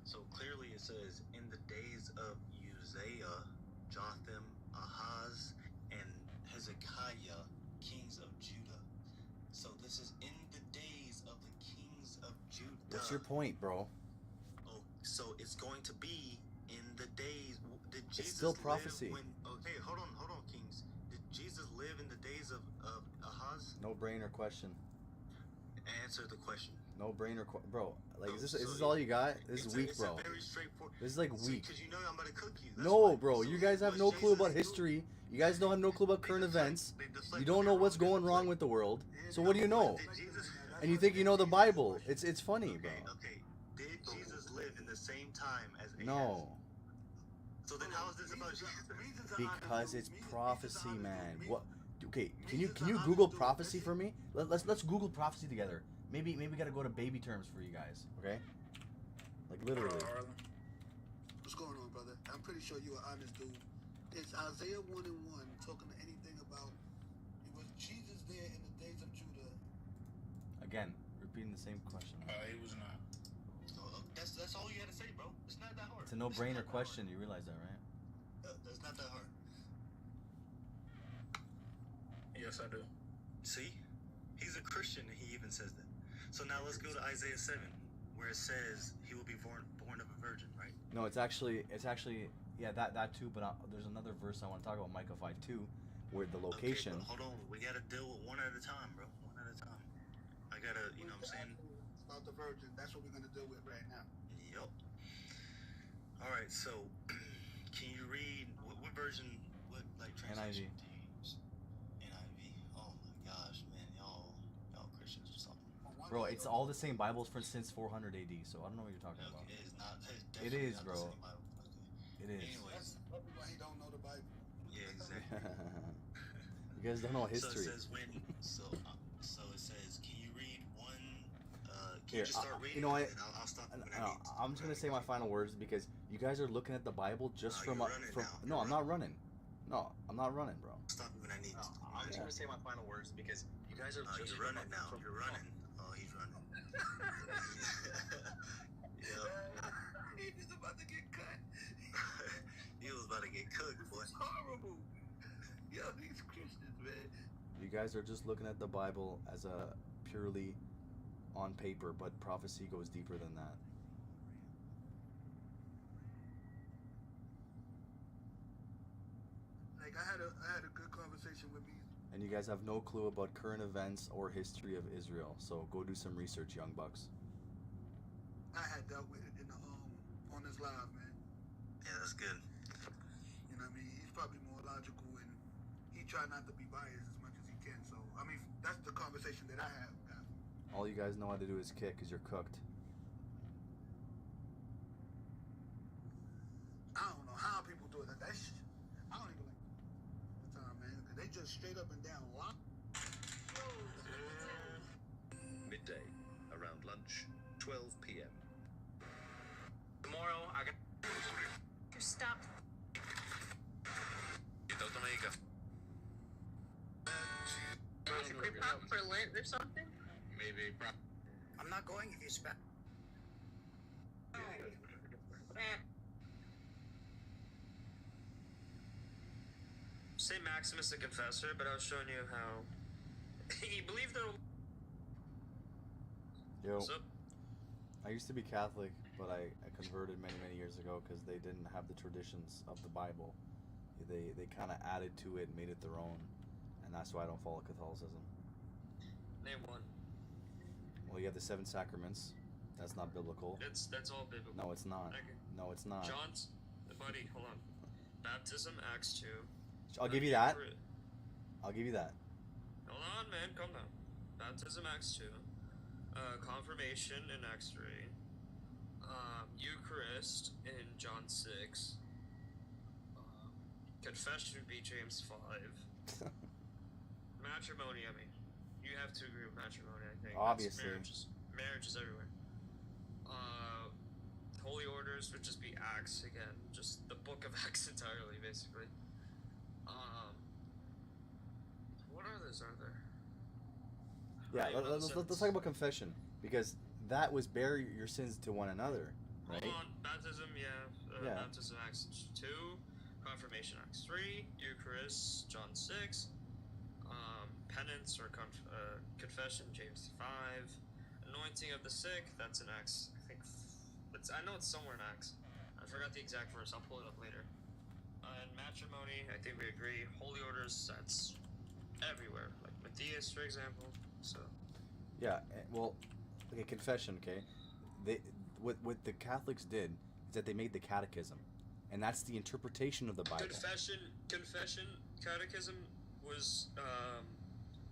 S11: So clearly it says, in the days of Uzziah, Jotham, Ahaz, and Hezekiah, kings of Judah. So this is in the days of the kings of Judah.
S1: What's your point, bro?
S11: Oh, so it's going to be in the days. Did Jesus
S1: still
S11: live
S1: prophecy.
S11: when? Okay, hold on, Kings. Did Jesus live in the days of Ahaz?
S1: No brainer question.
S11: Answer the question.
S1: No brainer, bro. Like,
S11: Oh,
S1: is
S11: so
S1: this all you got? This is weak,
S11: it's
S1: bro.
S11: a very straightforward.
S1: This is like
S11: See,
S1: weak.
S11: 'cause you know I'm about to cook you. That's
S1: No,
S11: why.
S1: bro.
S11: So
S1: You guys have
S11: was
S1: no clue
S11: Jesus
S1: about
S11: do-
S1: history. You guys don't have no clue about current events.
S11: they deflect
S1: You don't
S11: when
S1: know
S11: they're
S1: what's
S11: wrong,
S1: going
S11: they
S1: wrong
S11: deflect.
S1: with the world.
S11: Yeah,
S1: So what do you know?
S11: Did Jesus?
S1: And you think you know the Bible? It's funny, bro.
S11: Okay. Did Jesus live in the same time as Ahaz?
S1: No,
S11: So then how is this about Jesus?
S1: because it's prophecy, man. What? Okay, can you Google prophecy for me? Let's Google prophecy together. Maybe we gotta go to baby terms for you guys. Okay? Like literally.
S14: What's going on, brother? I'm pretty sure you're an honest dude. Is Isaiah 1:1 talking to anything about was Jesus there in the days of Judah?
S1: Again, repeating the same question.
S12: He was not.
S11: That's all you had to say, bro. It's not that hard.
S1: It's a no-brainer question. You realize that, right?
S11: That's not that hard.
S12: Yes, I do.
S11: See? He's a Christian and he even says that. So now let's go to Isaiah 7, where it says he will be born of a virgin, right?
S1: No, it's actually yeah, that too. But there's another verse I want to talk about, Micah 5:2, where the location.
S11: Okay, but hold on. We got to deal with one at a time, bro. One at a time. I got to, you know what I'm saying?
S14: It's about the virgin. That's what we're going to deal with right now.
S11: Yep. All right, so can you read what version, what like translation
S1: NIV.
S11: do you use? NIV. Oh my gosh, man, y'all Christians or something.
S1: Bro, it's all the same Bibles since 400 AD. So I don't know what you're talking about.
S11: It is not.
S1: It is, bro. It is.
S11: Anyways,
S14: Everybody don't know the Bible.
S11: yeah, exactly.
S1: You guys don't know history.
S11: So it says when. So it says, can you read one? Can
S1: Here,
S11: you just start reading?
S1: you know what?
S11: And I'll stop when I need to.
S1: I'm just gonna say my final words because you guys are looking at the Bible just from.
S11: you're running now.
S1: No, I'm not running. No, I'm not running, bro.
S11: Stop when I need to.
S1: I'm just gonna say my final words because you guys are just
S11: You're running now. You're running. Oh, he's running.
S14: He's about to get cut.
S11: He was about to get cooked, boy.
S14: It's horrible. Yo, these Christians, man.
S1: You guys are just looking at the Bible as a purely on paper, but prophecy goes deeper than that.
S14: Like I had a good conversation with me.
S1: And you guys have no clue about current events or history of Israel. So go do some research, young bucks.
S14: I had dealt with it in the on this live, man.
S11: Yeah, that's good.
S14: You know what I mean? He's probably more logical and he try not to be biased as much as he can. So I mean, that's the conversation that I have.
S1: All you guys know how to do is kick because you're cooked.
S14: I don't know how people do it. That shit, I don't even like the time, man. 'Cause they just straight up and down lock.
S15: Midday, around lunch, 12 p.m.
S16: Tomorrow, I got.
S9: Stop. Creep up for Lent or something?
S16: Maybe.
S8: I'm not going if you spend.
S16: St. Maximus the Confessor, but I was showing you how he believed there.
S1: Yo,
S16: What's up?
S1: I used to be Catholic, but I converted many years ago because they didn't have the traditions of the Bible. They kind of added to it and made it their own, and that's why I don't follow Catholicism.
S16: Name one.
S1: Well, you have the 7 sacraments. That's not biblical.
S16: That's all biblical.
S1: No, it's not.
S16: Okay.
S1: No, it's not.
S16: John's, buddy, hold on. Baptism, Acts 2.
S1: I'll give you that. I'll give you that.
S16: Hold on, man, calm down. Baptism, Acts 2. Confirmation in Acts 3. Eucharist in John 6. Confession would be James 5. Matrimony, I mean, you have to agree with matrimony, I think.
S1: Obviously.
S16: Marriage is everywhere. Holy orders would just be Acts again, just the book of Acts entirely, basically. What others are there?
S1: Yeah, let's talk about confession because that was bear your sins to one another, right?
S16: Hold on, baptism,
S1: Yeah.
S16: Baptism, Acts 2. Confirmation, Acts 3. Eucharist, John 6. Penance or confession, James 5. Anointing of the sick, that's in Acts. I know it's somewhere in Acts. I forgot the exact verse. I'll pull it up later. And matrimony, I think we agree. Holy orders, that's everywhere. Like Matthias, for example. So.
S1: Yeah. Well, okay. Confession. Okay. What the Catholics did is that they made the Catechism, and that's the interpretation of the Bible.
S16: Confession, catechism was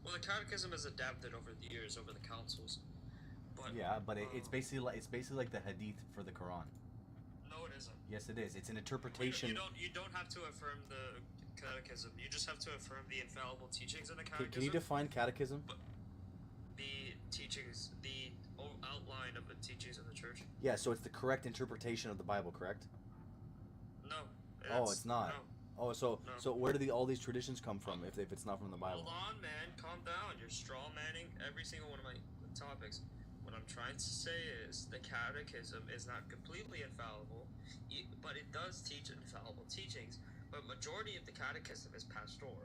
S16: well, the catechism is adapted over the years, over the councils. But
S1: Yeah, but it's basically like the Hadith for the Quran.
S16: No, it isn't.
S1: Yes, it is. It's an interpretation.
S16: You don't have to affirm the catechism. You just have to affirm the infallible teachings in the catechism.
S1: Can you define catechism?
S16: The teachings, the outline of the teachings of the church.
S1: Yeah, so it's the correct interpretation of the Bible, correct?
S16: No.
S1: Oh, it's not.
S16: No.
S1: Oh, so where do all these traditions come from if it's not from the Bible?
S16: Hold on, man. Calm down. You're straw manning every single one of my topics. What I'm trying to say is the catechism is not completely infallible, but it does teach infallible teachings. But majority of the catechism is pastoral.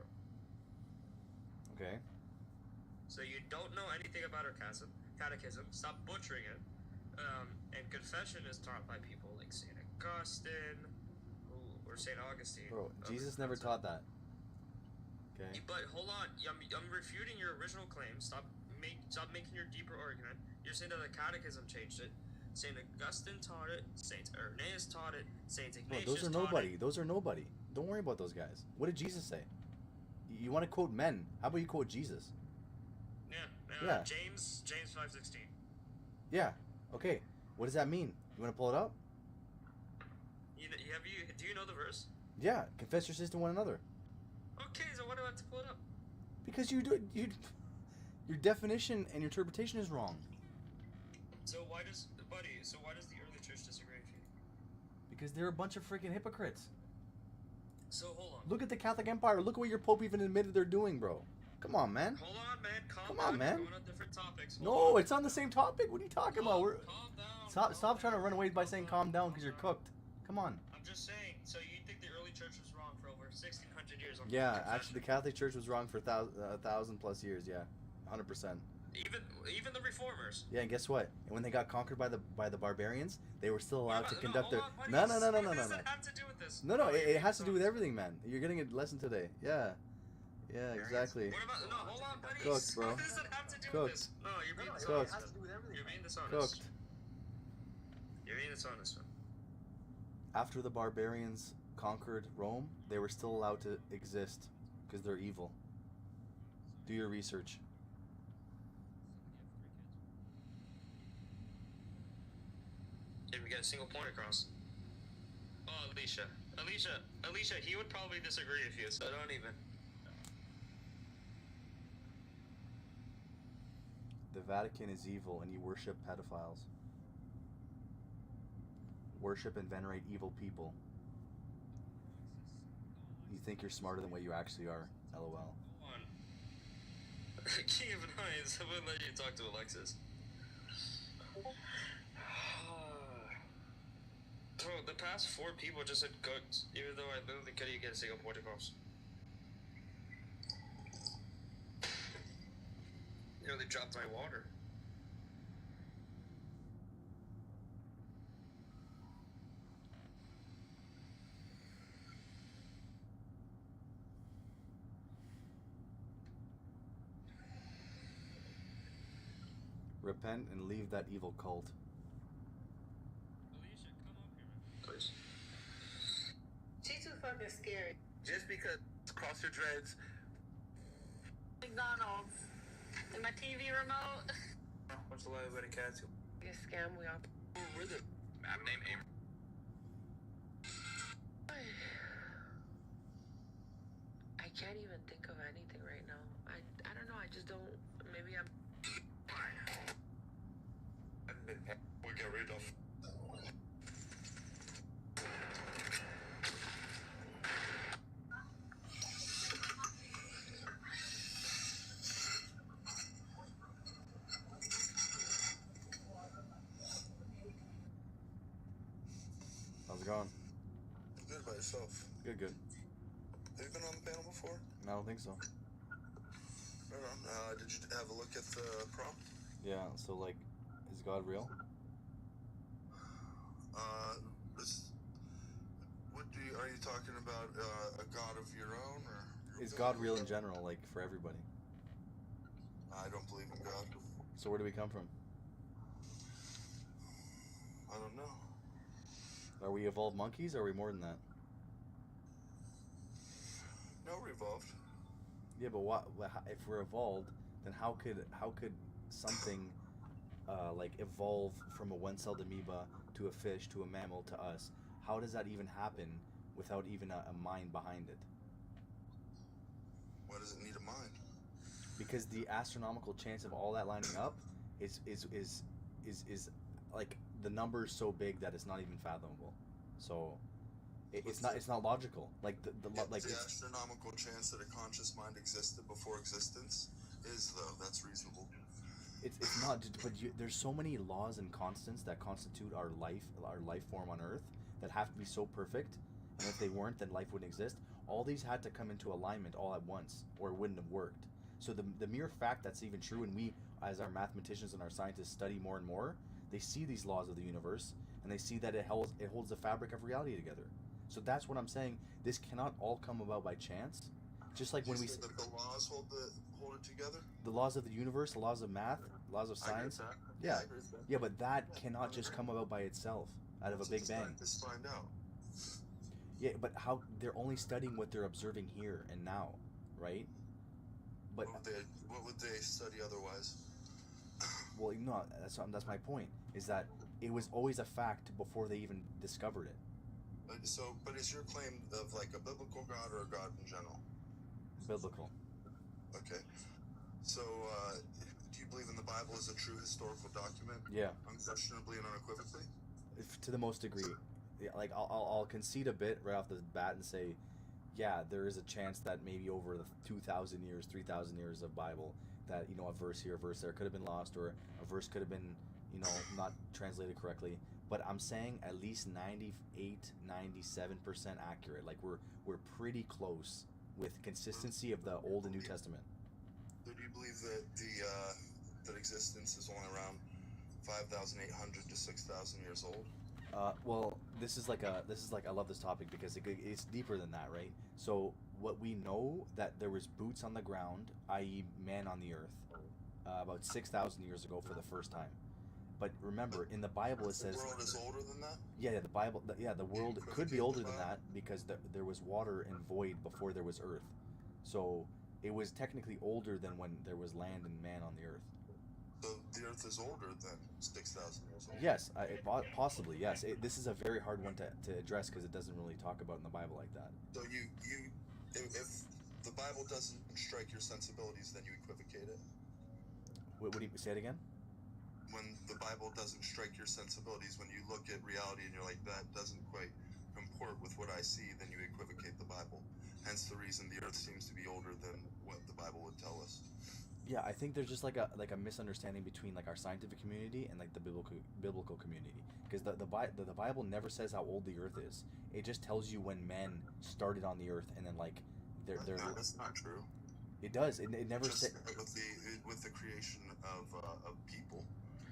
S1: Okay.
S16: So you don't know anything about our catechism. Stop butchering it. And confession is taught by people like St. Augustine or St. Augustine.
S1: Bro, Jesus never taught that. Okay.
S16: But hold on, I'm refuting your original claim. Stop making your deeper argument. You're saying that the catechism changed it. St. Augustine taught it. St. Irenaeus taught it. St.
S1: Bro,
S16: Ignatius
S1: those are nobody. Those are nobody. Don't worry about those guys. What did Jesus say? You want to quote men? How about you quote Jesus?
S16: Yeah. James 5:16.
S1: Yeah. Okay. What does that mean? You want to pull it up?
S16: Do you know the verse?
S1: Yeah. Confess your sins to one another.
S16: Okay, so why do I have to pull it up?
S1: Because your definition and your interpretation is wrong.
S16: So why does the early church disagree with you?
S1: Because they're a bunch of freaking hypocrites.
S16: So hold on.
S1: Look at the Catholic Empire. Look at what your Pope even admitted they're doing, bro. Come on, man.
S16: Hold on, man.
S1: Come on, man.
S16: We're going on different topics.
S1: No, it's on the same topic. What are you talking about?
S16: Calm down.
S1: Stop trying to run away by saying calm down because you're cooked. Come on.
S16: I'm just saying. So you think the early church was wrong for over 1,600 years? On
S1: Yeah,
S16: confession?
S1: actually, the Catholic Church was wrong for 1,000 plus years. Yeah, 100%.
S16: Even the reformers.
S1: Yeah, and guess what? And when they got conquered by the barbarians, they were still allowed to conduct their.
S16: What
S1: No.
S16: does that have to do with this?
S1: No, it has to do with everything, man. You're getting a lesson today. Yeah, exactly.
S16: What about hold on, buddies.
S1: Cooked, bro.
S16: What does that have to do
S1: Cooked.
S16: with this? No, you're being dishonest.
S1: Cooked.
S16: It has to do with everything. You're being dishonest.
S1: Cooked.
S16: You're being dishonest, man.
S1: After the barbarians conquered Rome, they were still allowed to exist because they're evil. Do your research.
S16: Did we get a single point across? Oh, Alicia, he would probably disagree with you, so don't even.
S1: The Vatican is evil and you worship pedophiles. Worship and venerate evil people. You think you're smarter than what you actually are. LOL.
S16: Come on. King of Knights, I wouldn't let you talk to Alexis. Bro, the past 4 people just said cooked, even though I literally couldn't even get a single point across. Nearly dropped my water.
S1: Repent and leave that evil cult.
S16: Alicia, come up here, man. Please.
S13: She's too fucking scary.
S11: Just because cross your dreads.
S9: McDonald's. And my TV remote.
S16: What's the lie about a cat?
S13: You scam we all.
S16: Where's it? Map name aim.
S13: I can't even think of anything right now. I don't know. I just don't. Maybe I'm.
S11: We get rid of.
S1: How's it going?
S11: Good by yourself.
S1: Good.
S11: Have you been on the panel before?
S1: I don't think so.
S11: Right on. Did you have a look at the prompt?
S1: Yeah, so like, is God real?
S11: It's God of your own, or
S1: Is God real in general, like for everybody?
S11: I don't believe in God.
S1: So where do we come from?
S11: I don't know.
S1: Are we evolved monkeys, or are we more than that?
S11: No, we evolved.
S1: Yeah, but what? If we're evolved, then how could something like evolve from a one-celled amoeba to a fish to a mammal to us? How does that even happen without even a mind behind it?
S11: Why does it need a mind?
S1: Because the astronomical chance of all that lining up is like the number is so big that it's not even fathomable. So it's not logical. Like like
S11: the astronomical chance that a conscious mind existed before existence is, though, that's reasonable.
S1: It's not, but there's so many laws and constants that constitute our life form on Earth that have to be so perfect, and if they weren't, then life wouldn't exist. All these had to come into alignment all at once, or it wouldn't have worked. So the mere fact that's even true, and we, as our mathematicians and our scientists, study more and more, they see these laws of the universe, and they see that it holds the fabric of reality together. So that's what I'm saying. This cannot all come about by chance. Just like when we
S11: say that the laws hold it together.
S1: The laws of the universe, the laws of math, laws of science. Yeah, yeah, but that cannot just come about by itself out of a big bang.
S11: Just find out.
S1: Yeah, but how? They're only studying what they're observing here and now, right? But
S11: what would they study otherwise?
S1: Well, no, that's my point. Is that it was always a fact before they even discovered it.
S11: But is your claim of like a biblical God or a God in general?
S1: Biblical.
S11: Okay. So, do you believe in the Bible as a true historical document?
S1: Yeah.
S11: Unquestionably and unequivocally?
S1: To the most degree. Yeah, like I'll concede a bit right off the bat and say, yeah, there is a chance that maybe over the 2,000 years, 3,000 years of Bible, that, a verse here, a verse there could have been lost, or a verse could have been, not translated correctly. But I'm saying at least 98, 97% accurate. Like we're pretty close with consistency of the Old and New Testament.
S11: So do you believe that that existence is only around 5,800 to 6,000 years old?
S1: Well, this is like I love this topic because it's deeper than that, right? So what we know that there was boots on the ground, i.e., man on the earth, about 6,000 years ago for the first time. But remember, in the Bible it says
S11: the world is older than that.
S1: Yeah, the Bible. The world could be older than that because there was water and void before there was earth. So it was technically older than when there was land and man on the earth.
S11: So the earth is older than 6,000 years old?
S1: Yes, possibly, yes. This is a very hard one to address because it doesn't really talk about in the Bible like that.
S11: So if the Bible doesn't strike your sensibilities, then you equivocate it?
S1: What do you say it again?
S11: When the Bible doesn't strike your sensibilities, when you look at reality and you're like, that doesn't quite comport with what I see, then you equivocate the Bible. Hence the reason the earth seems to be older than what the Bible would tell us.
S1: Yeah, I think there's just like a misunderstanding between like our scientific community and like the biblical community, because the Bible never says how old the earth is. It just tells you when men started on the earth, and then like they're
S11: No, that's not true.
S1: It does. It never says
S11: with the creation of people.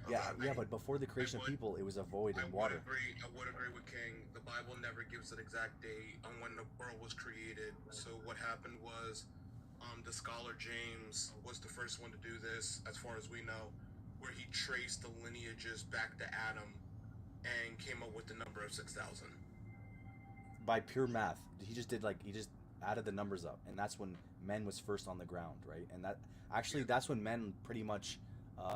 S1: Yeah, but before the creation of people, it was a void and water.
S17: I would agree with King. The Bible never gives an exact date on when the world was created. So what happened was, the scholar James was the first one to do this, as far as we know, where he traced the lineages back to Adam and came up with the number of 6,000.
S1: By pure math, he just added the numbers up, and that's when men was first on the ground, right? And that's when men pretty much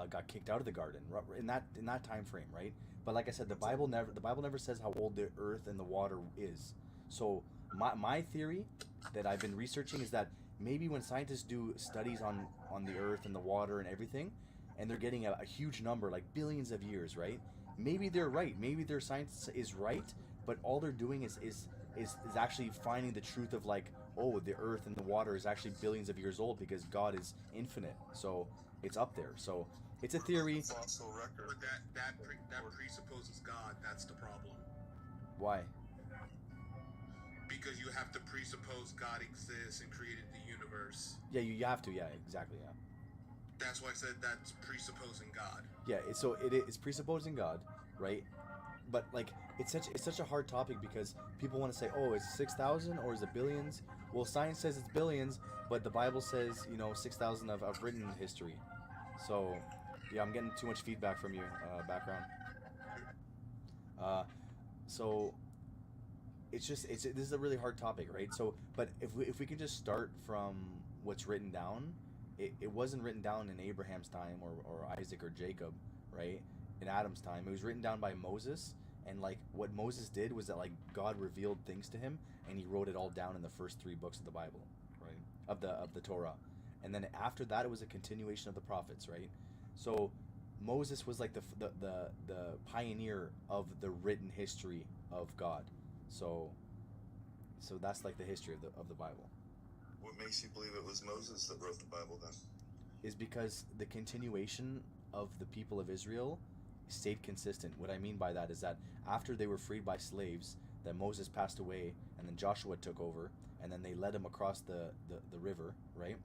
S1: got kicked out of the garden in that time frame, right? But like I said, the Bible never says how old the earth and the water is. So my theory that I've been researching is that maybe when scientists do studies on the earth and the water and everything, and they're getting a huge number, like billions of years, right? Maybe they're right. Maybe their science is right, but all they're doing is actually finding the truth of like, oh, the earth and the water is actually billions of years old because God is infinite. So it's up there. So it's a theory.
S11: Fossil record.
S17: But that presupposes God. That's the problem.
S1: Why?
S17: Because you have to presuppose God exists and created the universe.
S1: Yeah, you have to. Yeah, exactly. Yeah.
S17: That's why I said that's presupposing God.
S1: Yeah. So it's presupposing God, right? but like it's such a hard topic because people want to say, oh, it's 6,000 or is it billions? Well, science says it's billions, but the Bible says 6,000 of written history. So yeah, I'm getting too much feedback from you, background. Uh, so this is a really hard topic, right? So, but if we can just start from what's written down, it wasn't written down in Abraham's time or Isaac or Jacob, right? In Adam's time, it was written down by Moses, and like what Moses did was that like God revealed things to him, and he wrote it all down in the first 3 books of the Bible, right? Of the Torah, and then after that, it was a continuation of the prophets, right? So Moses was like the pioneer of the written history of God. So that's like the history of the Bible.
S11: What makes you believe it was Moses that wrote the Bible then?
S1: Is because the continuation of the people of Israel stayed consistent. What I mean by that is that after they were freed by slaves, that Moses passed away, and then Joshua took over, and then they led him across the river, right?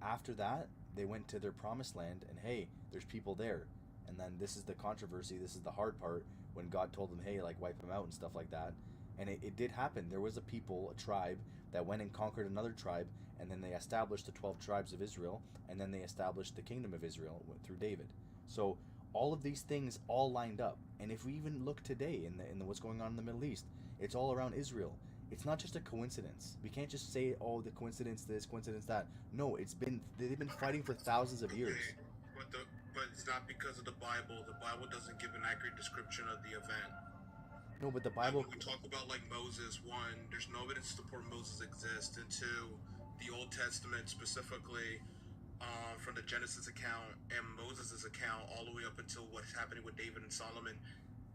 S1: After that, they went to their promised land, and hey, there's people there. And then this is the controversy, this is the hard part, when God told them, hey, like wipe them out and stuff like that. And it did happen. There was a people, a tribe, that went and conquered another tribe, and then they established the 12 tribes of Israel, and then they established the kingdom of Israel through David. So all of these things all lined up. And if we even look today in the what's going on in the Middle East, it's all around Israel. It's not just a coincidence. We can't just say, oh, the coincidence this, coincidence that. No, they've been fighting for thousands of years.
S17: But it's not because of the Bible. The Bible doesn't give an accurate description of the event.
S1: No, but the Bible.
S17: When we talk about like Moses, one, there's no evidence to support Moses exists, and two, the Old Testament specifically, from the Genesis account and Moses' account, all the way up until what's happening with David and Solomon,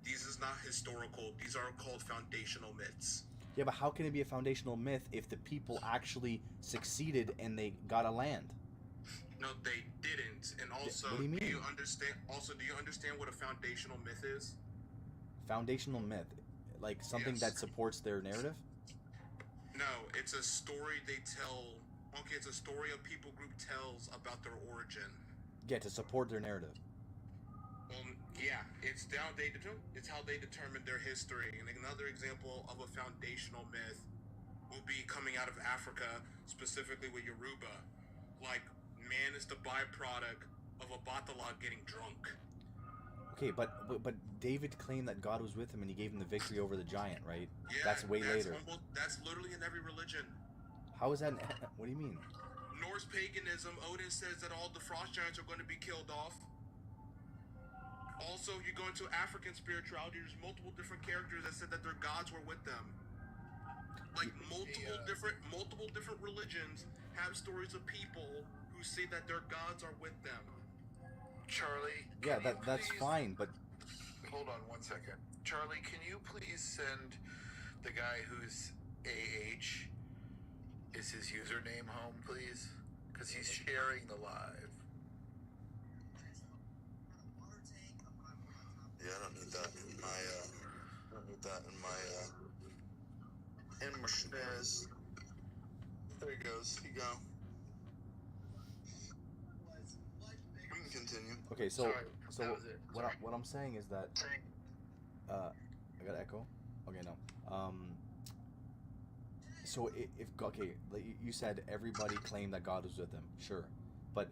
S17: these is not historical. These are called foundational myths.
S1: Yeah, but how can it be a foundational myth if the people actually succeeded and they got a land?
S17: No, they didn't. And also,
S1: what do you mean?
S17: do you understand what a foundational myth is?
S1: Foundational myth, like something that supports their narrative?
S17: No, it's a story they tell. Okay, it's a story a people group tells about their origin.
S1: Yeah, to support their narrative.
S17: Yeah, it's how they determine their history. And another example of a foundational myth will be coming out of Africa, specifically with Yoruba. Like, man is the byproduct of a Batala getting drunk.
S1: Okay, but David claimed that God was with him and he gave him the victory over the giant, right?
S17: Yeah,
S1: that's way later.
S17: That's literally in every religion.
S1: How is that? What do you mean?
S17: Norse paganism, Odin says that all the frost giants are going to be killed off. Also, if you go into African spirituality, there's multiple different characters that said that their gods were with them. Like multiple different religions have stories of people who say that their gods are with them.
S18: Charlie.
S1: Yeah, that's fine, but
S18: hold on 1 second. Charlie, can you please send the guy who's AH is his username home, please? Because he's sharing the live.
S11: Yeah, I don't need that in my in my schmaz. There he goes. Here you go. We can continue.
S1: Okay, so what I'm saying is that I got echo. Okay, no. So if okay, like you said everybody claimed that God was with them, sure, but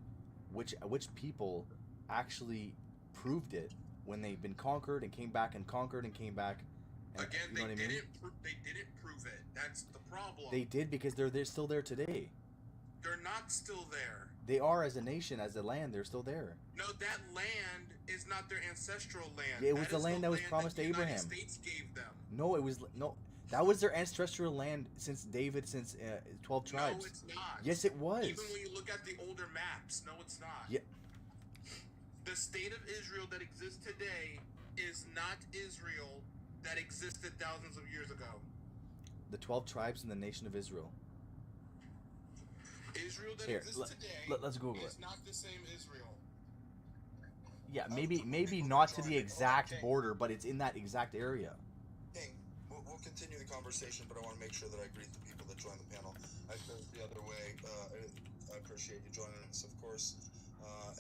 S1: which people actually proved it when they've been conquered and came back and conquered and came back? And,
S17: again,
S1: you know
S17: they
S1: what I mean?
S17: didn't prove it. That's the problem.
S1: They did because they're still there today.
S17: They're not still there.
S1: They are as a nation, as a land. They're still there.
S17: No, that land is not their ancestral land.
S1: Yeah, it was the land that was promised to Abraham.
S17: The United States gave them.
S1: No, it was no. That was their ancestral land since David, since 12 tribes.
S17: No, it's not.
S1: Yes, it was.
S17: Even when you look at the older maps, no, it's not.
S1: Yeah.
S17: The state of Israel that exists today is not Israel that existed thousands of years ago.
S1: The 12 tribes in the nation of Israel.
S17: Israel that exists today
S1: let's Google
S17: is not the same Israel.
S1: Yeah, maybe not to the exact border, but it's in that exact area.
S11: Hey, we'll continue the conversation, but I want to make sure that I greet the people that join the panel. I feel the other way. I appreciate you joining us, of course.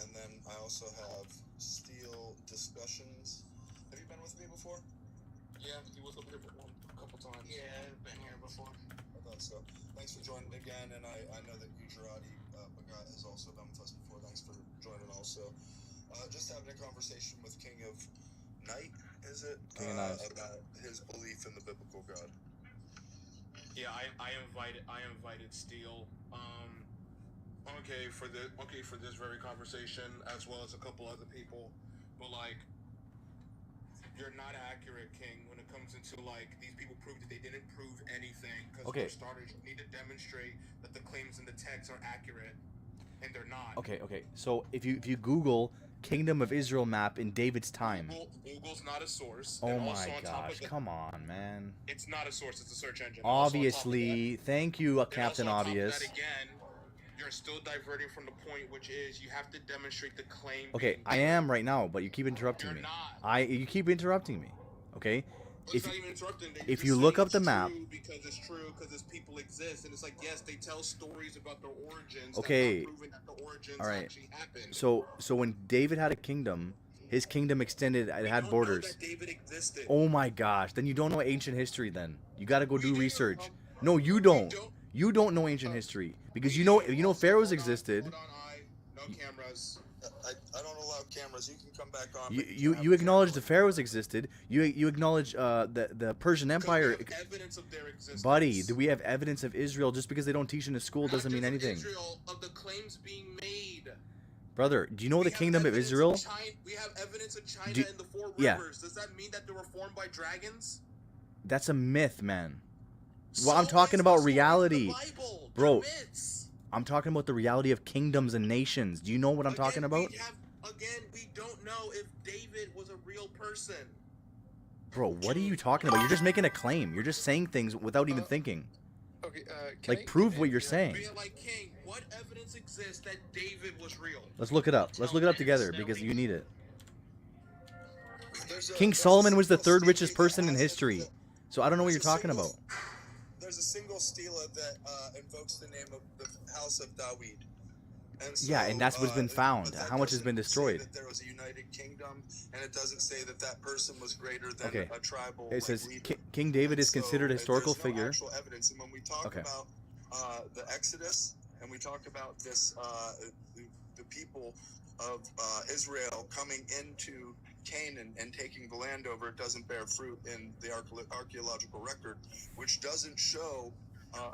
S11: And then I also have Steel Discussions. Have you been with me before?
S17: Yeah, he was up here a couple times.
S8: Yeah, I've been here before.
S19: I thought so. Thanks for joining again, and I know that Gujarati Bagat has also been with us before. Thanks for joining also. Just having a conversation with King of Night, is it?
S1: King of Knives.
S19: About his belief in the biblical God.
S17: Yeah, I invited Steel. Okay for this very conversation, as well as a couple other people, but like, you're not accurate, King, when it comes into like these people proved that they didn't prove anything. Because
S1: Okay.
S17: for starters, you need to demonstrate that the claims in the text are accurate, and they're not.
S1: Okay. So if you Google Kingdom of Israel map in David's time.
S17: Google's not a source.
S1: Oh
S17: and
S1: my
S17: also on top
S1: gosh,
S17: of
S1: come on, man.
S17: It's not a source, it's a search engine.
S1: Obviously, thank you, Captain Obvious.
S17: That, again, you're still diverting from the point, which is you have to demonstrate the claim.
S1: Okay, I am right now, but you keep interrupting me. You keep interrupting me. Okay?
S17: It's not even interrupting.
S1: If you look up the map,
S17: because it's true, because these people exist, and it's like, yes, they tell stories about their origins.
S1: okay,
S17: That's not proving that the origins
S1: all right.
S17: actually happened.
S1: So when David had a kingdom, his kingdom extended. It had borders.
S17: Know that David existed.
S1: Oh my gosh! Then you don't know ancient history. Then you got to go do research. No, you don't. You don't know ancient history because you know pharaohs existed.
S17: No cameras.
S19: I don't allow cameras. You can come back on.
S1: You acknowledge the pharaohs existed. You acknowledge the Persian Empire.
S17: Evidence of their existence.
S1: Buddy, do we have evidence of Israel? Just because they don't teach in a school doesn't mean anything.
S17: Israel, of the claims being made.
S1: Brother, do you know the kingdom of Israel?
S17: We have evidence of China in the Four Rivers. Does that mean that they were formed by dragons?
S1: That's a myth, man. Well, I'm talking about reality, bro. I'm talking about the reality of kingdoms and nations. Do you know what I'm talking about?
S17: We don't know if David was a real person.
S1: Bro, what are you talking about? You're just making a claim. You're just saying things without even thinking.
S17: Okay,
S1: like, prove what you're saying.
S17: Like, King, what evidence exists that David was real?
S1: Let's look it up. Let's look it up together because you need it. King Solomon was the third richest person in history. So I don't know what you're talking about.
S19: There's a single stela that invokes the name of the House of Dawid. And so,
S1: yeah, and that's what's been found. How much has been destroyed?
S19: That there was a united kingdom, and it doesn't say that that person was greater than a tribal.
S1: It says King David is considered a historical figure.
S19: Actual evidence, and when we talk about the Exodus, and we talk about this, the people of Israel coming into Canaan and taking the land over, it doesn't bear fruit in the archaeological record, which doesn't show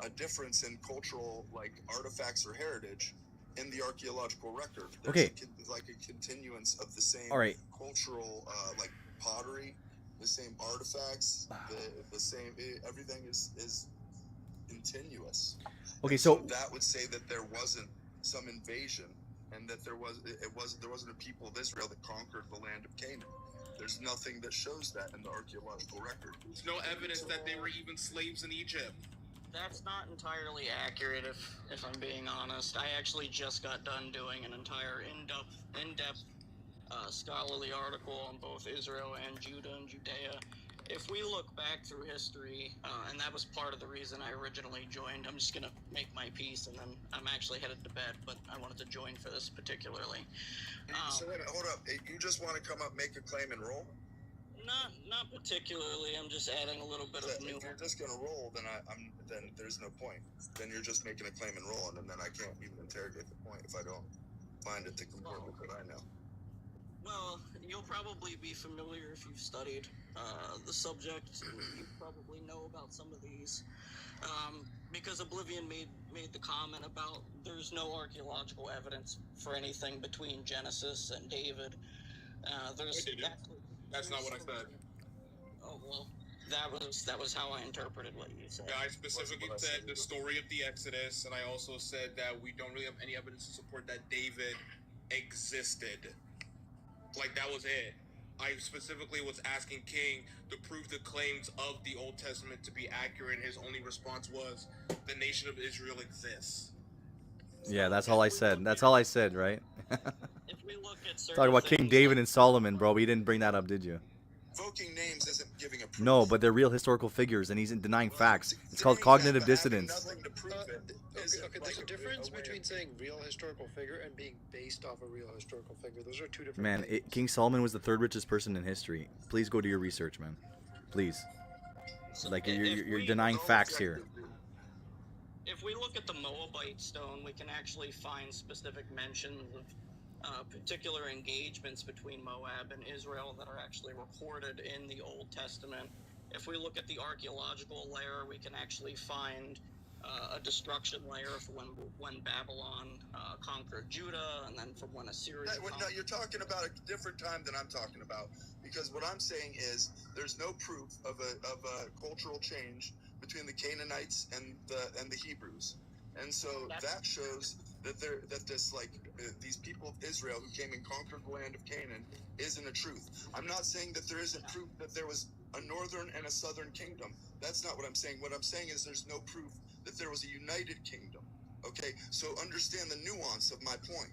S19: a difference in cultural artifacts or heritage in the archaeological record. There's like a continuance of the same cultural pottery, the same artifacts, the same everything is continuous.
S1: Okay, so
S19: that would say that there wasn't some invasion, and that there wasn't a people of Israel that conquered the land of Canaan. There's nothing that shows that in the archaeological record.
S17: There's no evidence that they were even slaves in Egypt.
S20: That's not entirely accurate, if I'm being honest. I actually just got done doing an entire in-depth scholarly article on both Israel and Judah and Judea. If we look back through history, and that was part of the reason I originally joined, I'm just going to make my piece, and then I'm actually headed to bed, but I wanted to join for this particularly.
S19: So wait, hold up. You just want to come up, make a claim, and roll?
S20: Not particularly. I'm just adding a little bit of new.
S19: If you're just going to roll, then then there's no point. Then you're just making a claim and rolling, and then I can't even interrogate the point if I don't find it to comport with what I know.
S20: Well, you'll probably be familiar if you've studied the subject. You probably know about some of these. Because Oblivion made the comment about there's no archaeological evidence for anything between Genesis and David.
S17: That's not what I said.
S20: Oh, well, that was how I interpreted what you said.
S17: Yeah, I specifically said the story of the Exodus, and I also said that we don't really have any evidence to support that David existed. Like, that was it. I specifically was asking King to prove the claims of the Old Testament to be accurate, and his only response was, the nation of Israel exists.
S1: Yeah, that's all I said. That's all I said, right?
S20: If we look at
S1: Talk about King David and Solomon, bro. But you didn't bring that up, did you?
S19: Invoking names isn't giving a proof.
S1: No, but they're real historical figures, and he's denying facts. It's called cognitive dissonance.
S21: Okay, there's a difference between saying real historical figure and being based off a real historical figure. Those are two different
S1: Man,
S21: things.
S1: King Solomon was the third richest person in history. Please go do your research, man. please. Like
S20: if
S1: you're
S20: we
S1: denying
S20: go
S1: facts here.
S20: If we look at the Moabite stone, we can actually find specific mentions of particular engagements between Moab and Israel that are actually recorded in the Old Testament. If we look at the archaeological layer, we can actually find a destruction layer for when Babylon conquered Judah, and then from when Assyria.
S19: No, you're talking about a different time than I'm talking about. Because what I'm saying is there's no proof of a cultural change between the Canaanites and the Hebrews, and so that shows that these people of Israel who came and conquered the land of Canaan isn't a truth. I'm not saying that there isn't proof that there was a northern and a southern kingdom. That's not what I'm saying. What I'm saying is there's no proof that there was a united kingdom. Okay, so understand the nuance of my point.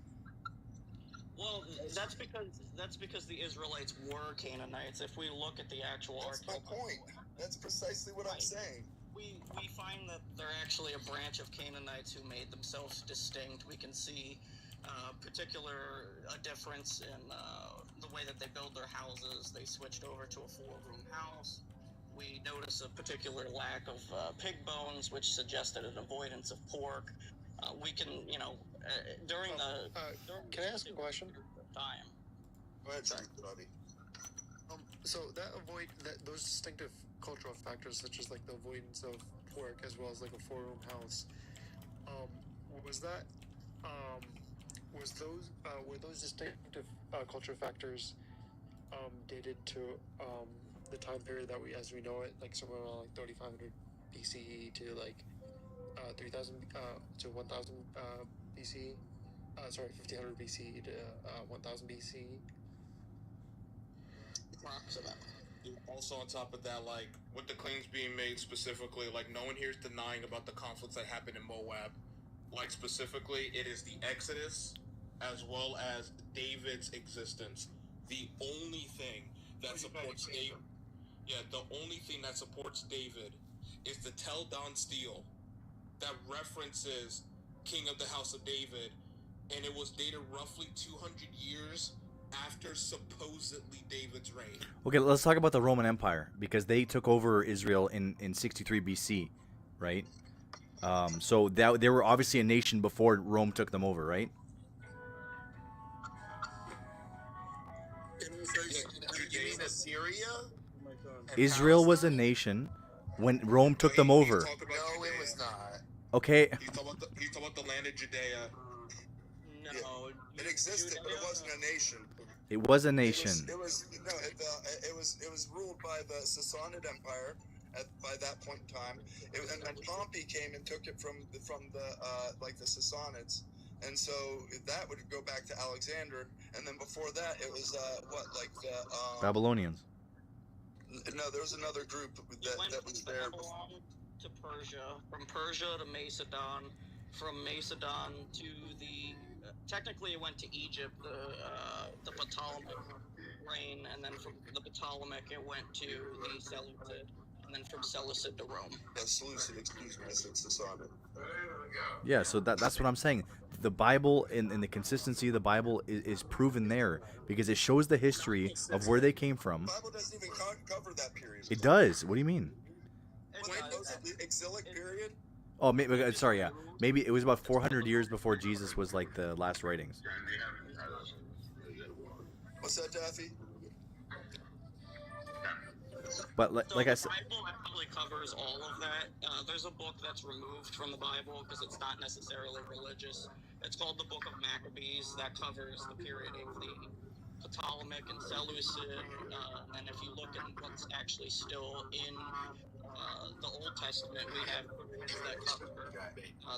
S20: Well, that's because the Israelites were Canaanites. If we look at the actual
S19: archaeological point. That's precisely what I'm saying.
S20: We find that they're actually a branch of Canaanites who made themselves distinct. We can see a difference in the way that they build their houses. They switched over to a 4-room house. We notice a particular lack of pig bones, which suggested an avoidance of pork. We can, during the...
S21: Can I ask a question?
S20: Time.
S19: Go ahead, Bobby.
S21: So those distinctive cultural factors, such as like the avoidance of pork, as well as like a 4-room house, were those distinctive cultural factors dated to the time period that as we know it, like somewhere around like 3500 BCE to like 3000 to 1000 BCE? 1500 BCE to 1000 BCE.
S17: Also, on top of that, like with the claims being made specifically, like no one here is denying about the conflicts that happened in Moab. Like specifically, it is the Exodus as well as David's existence. The only thing that supports David, the only thing that supports David is the Tel Don stele that references King of the House of David, and it was dated roughly 200 years after supposedly David's reign.
S1: Okay, let's talk about the Roman Empire, because they took over Israel in 63 BC, right? So they were obviously a nation before Rome took them over, right?
S19: You mean Assyria?
S1: Israel was a nation when Rome took them over.
S19: No, it was not.
S1: Okay.
S17: He's talking about the land of Judea.
S20: No,
S19: it existed, but it wasn't a nation.
S1: It was a nation.
S19: It was ruled by the Sassanid Empire by that point in time. And then Pompey came and took it from the Sassanids, and so that would go back to Alexander. And then before that, it was
S1: Babylonians.
S19: No, there was another group that was there.
S20: To Persia, from Persia to Macedon, from Macedon to technically it went to Egypt, the Ptolemaic reign, and then from the Ptolemaic it went to the Seleucid, and then from Seleucid to Rome.
S19: Seleucid, excuse me, I said Sassanid.
S1: Yeah, so that's what I'm saying. The Bible and the consistency of the Bible is proven there because it shows the history of where they came from.
S19: The Bible doesn't even cover that period.
S1: It does. What do you mean?
S19: The exilic period?
S1: Oh, sorry, yeah. Maybe it was about 400 years before Jesus was like the last writings.
S19: What's that, Daffy?
S1: But like I said,
S20: the Bible actually covers all of that. There's a book that's removed from the Bible because it's not necessarily religious. It's called the Book of Maccabees. That covers the period of the Ptolemaic and Seleucid. And if you look at what's actually still in the Old Testament, we have that cover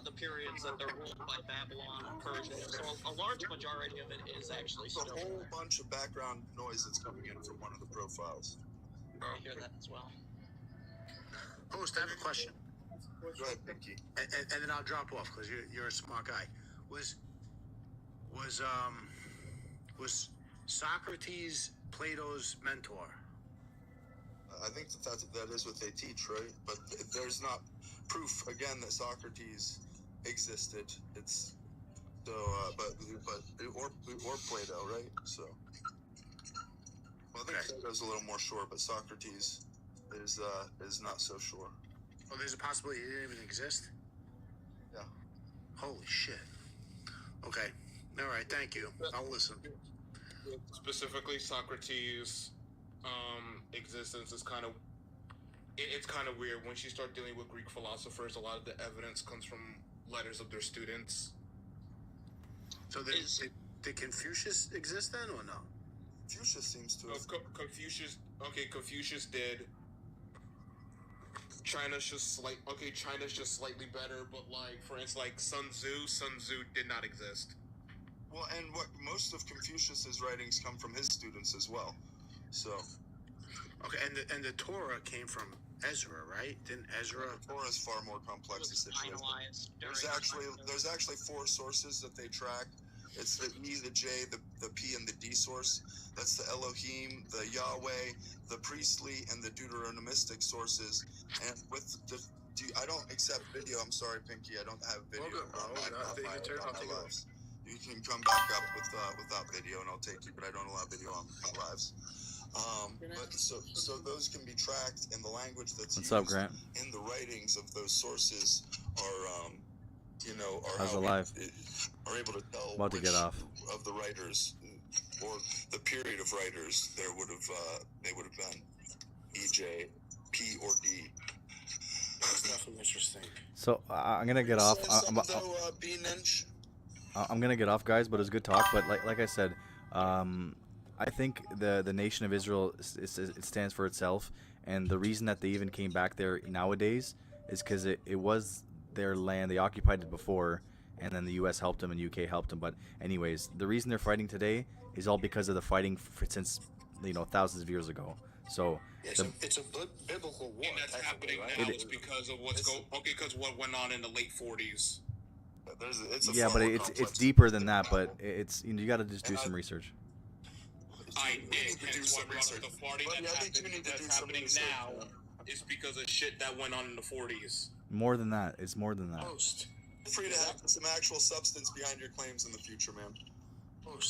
S20: the periods that they're ruled by Babylon and Persia. So a large majority of it is actually still.
S19: A whole bunch of background noise that's coming in from one of the profiles.
S20: I hear that as well.
S14: Host, I have a question.
S19: Go ahead, Pinky.
S14: And then I'll drop off because you're a smart guy. Was Socrates Plato's mentor?
S19: I think that is what they teach, right? But there's not proof again that Socrates existed. It's so, or Plato, right? So, well, I think Plato's a little more sure, but Socrates is not so sure.
S4: Oh, there's a possibility it didn't even exist?
S19: Yeah.
S4: Holy shit. Okay. All right, thank you. I'll listen.
S17: Specifically, Socrates' existence is kind of it's kind of weird. Once you start dealing with Greek philosophers, a lot of the evidence comes from letters of their students.
S4: So did Confucius exist then, or no?
S19: Confucius seems to have...
S17: Confucius did. China's just slightly better, but like, for instance, like Sun Tzu did not exist.
S19: Well, and what most of Confucius's writings come from his students as well. So...
S4: Okay, and the Torah came from Ezra, right? Didn't Ezra?
S19: The Torah is far more complex. There's actually 4 sources that they track. It's the E, the J, the P, and the D source. That's the Elohim, the Yahweh, the priestly, and the Deuteronomistic sources. And with the... I don't accept video. I'm sorry, Pinky. I don't have video. You can come back up without video, and I'll take you, but I don't allow video on lives. But so those can be tracked, in the language that's
S1: What's
S19: used
S1: up, Grant?
S19: in the writings of those sources are
S1: How's
S19: how
S1: alive?
S19: we are able to tell
S1: About to get off.
S19: of the writers or the period of writers they would have been EJ, P, or D.
S4: That's definitely interesting.
S1: So I'm gonna get off. I'm gonna get off, guys. But it was good talk. But like I said, I think the nation of Israel it stands for itself, and the reason that they even came back there nowadays is because it was their land. They occupied it before, and then the U.S. helped them and UK helped them. But anyways, the reason they're fighting today is all because of the fighting since thousands of years ago. So
S4: it's a biblical war.
S17: And that's happening now. It's because of because what went on in the late 40s.
S1: Yeah, but it's deeper than that. But it's you got to just do some research.
S17: I did. Hence why I brought up the farting that's happening now is because of shit that went on in the 40s.
S1: More than that. It's more than that.
S19: Feel free to have some actual substance behind your claims in the future, man.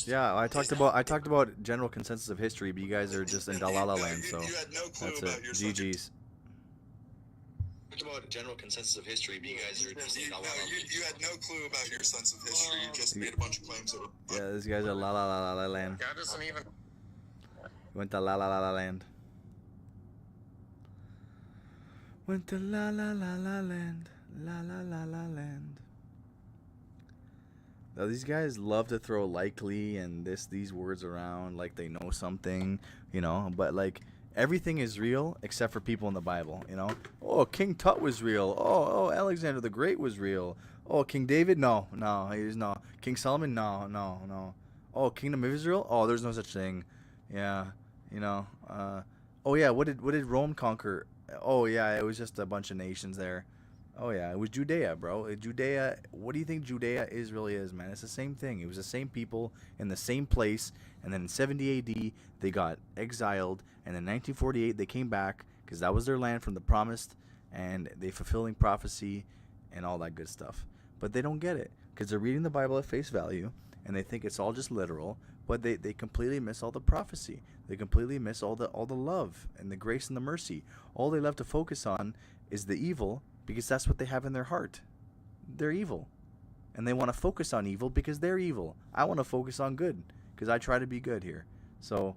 S1: Yeah, I talked about general consensus of history, but you guys are just in Dalala land, so
S19: you had no clue
S1: that's
S19: about
S1: it.
S19: your
S1: GG's.
S11: Talked about general consensus of history, but you guys are just in Dalala land.
S19: You had no clue about your sense of history. You just made a bunch of claims that were...
S1: Yeah, these guys are la la la la la land.
S4: God doesn't even...
S1: Went to la la la la land. Went to la la la la land. La la la la land. Now, these guys love to throw likely and these words around like they know something, but like everything is real except for people in the Bible, Oh, King Tut was real. Oh, Alexander the Great was real. Oh, King David? No, he's no. King Solomon? No. Oh, Kingdom of Israel? Oh, there's no such thing. Yeah, oh yeah, what did Rome conquer? Oh yeah, it was just a bunch of nations there. Oh yeah, it was Judea, bro. Judea, what do you think Judea really is, man? It's the same thing. It was the same people in the same place, and then in 70 AD they got exiled, and in 1948 they came back because that was their land from the promised, and they fulfilling prophecy and all that good stuff. But they don't get it because they're reading the Bible at face value, and they think it's all just literal, but they completely miss all the prophecy. They completely miss all the love and the grace and the mercy. All they love to focus on is the evil, because that's what they have in their heart. They're evil. And they want to focus on evil because they're evil. I want to focus on good because I try to be good here. So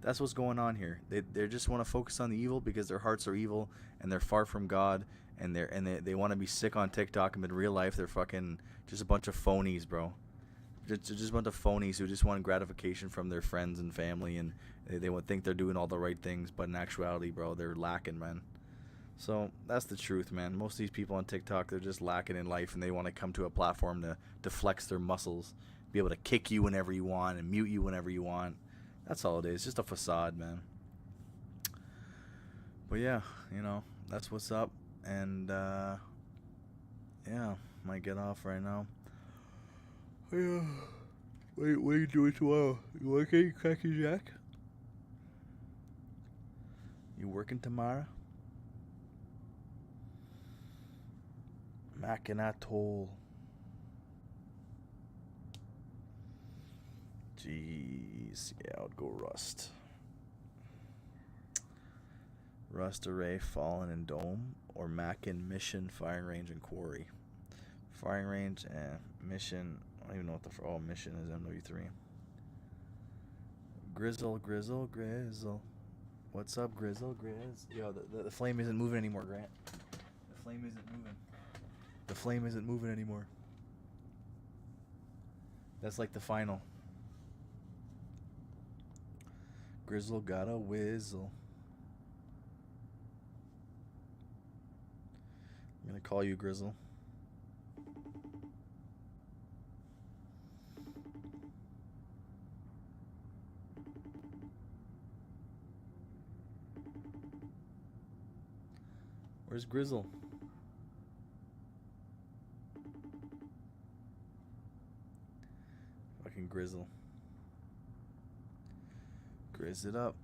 S1: that's what's going on here. They just want to focus on the evil because their hearts are evil and they're far from God, and they want to be sick on TikTok, and in real life they're fucking just a bunch of phonies, bro. Just a bunch of phonies who just want gratification from their friends and family, and they would think they're doing all the right things, but in actuality, bro, they're lacking, man. So that's the truth, man. Most of these people on TikTok, they're just lacking in life, and they want to come to a platform to flex their muscles, be able to kick you whenever you want and mute you whenever you want. That's all it is. Just a facade, man. But yeah, that's what's up. And yeah, might get off right now. Yeah. What are you doing tomorrow? You working, Cracky Jack? You working tomorrow? Mackinac Toll. Jeez, yeah, I'd go Rust. Rust Array, Fallen, and Dome, or Mackin, Mission, Firing Range, and Quarry. Firing Range and Mission. I don't even know what the Mission is. MW3. Grizzle. What's up, Grizzle? Yo, the flame isn't moving anymore, Grant. The flame isn't moving. The flame isn't moving anymore. That's like the final. Grizzle got a whizzle. I'm gonna call you Grizzle. Where's Grizzle? Fucking Grizzle. Grizz it up.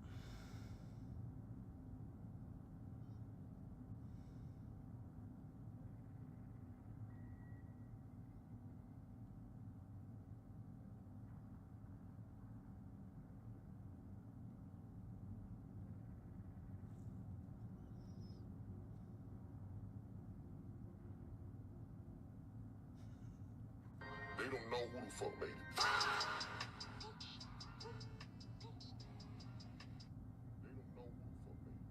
S2: They don't know who the fuck made it. They don't know who the fuck made it.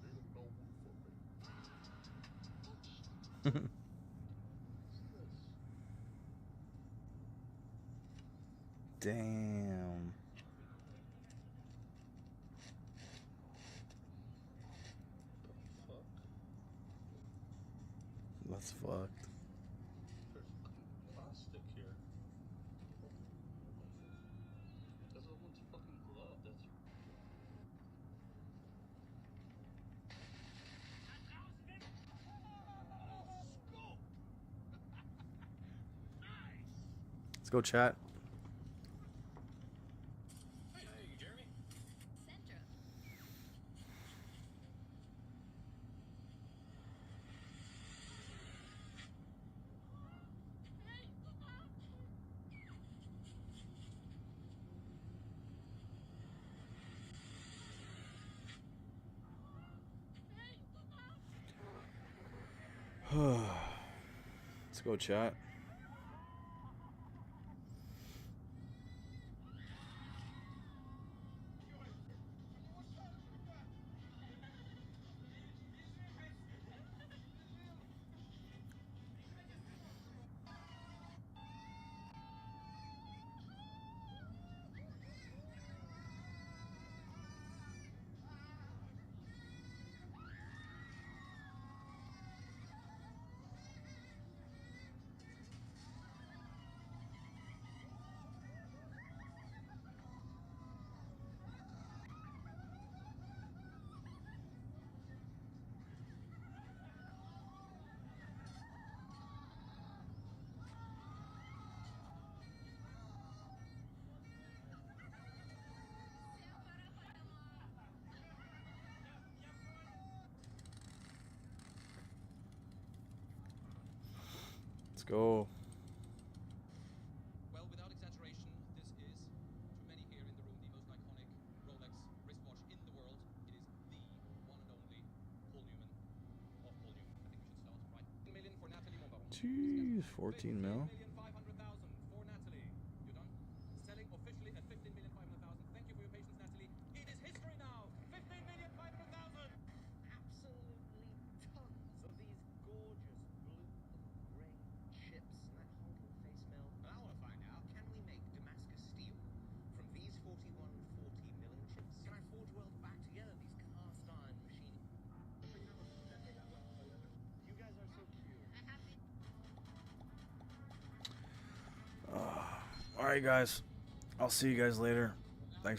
S2: They don't know who the fuck made it.
S1: Damn. That's fucked.
S22: There's fucking plastic here. That's someone's fucking glove. That's.
S1: Let's go, chat.
S22: Hey, Jeremy.
S1: Let's go, chat. Let's go.
S23: Well, without exaggeration, this is, to many here in the room, the most iconic Rolex wristwatch in the world. It is the one and only Paul Newman of Paul Newman. I think we should start, right? 1 million for Natalie Monbaron.
S1: Jeez, 14 mil.
S23: 15,500,000 for Natalie. You done? Selling officially at 15,500,000. Thank you for your patience, Natalie. It is history now. 15,500,000.
S8: Absolutely tons of these gorgeous blue and grey chips and that honking face mill. And I want to find out, can we make Damascus steel from these 4140 milling chips? Can I forge weld back together these cast iron machines? You guys are so cute.
S1: All right, guys. I'll see you guys later. Thanks for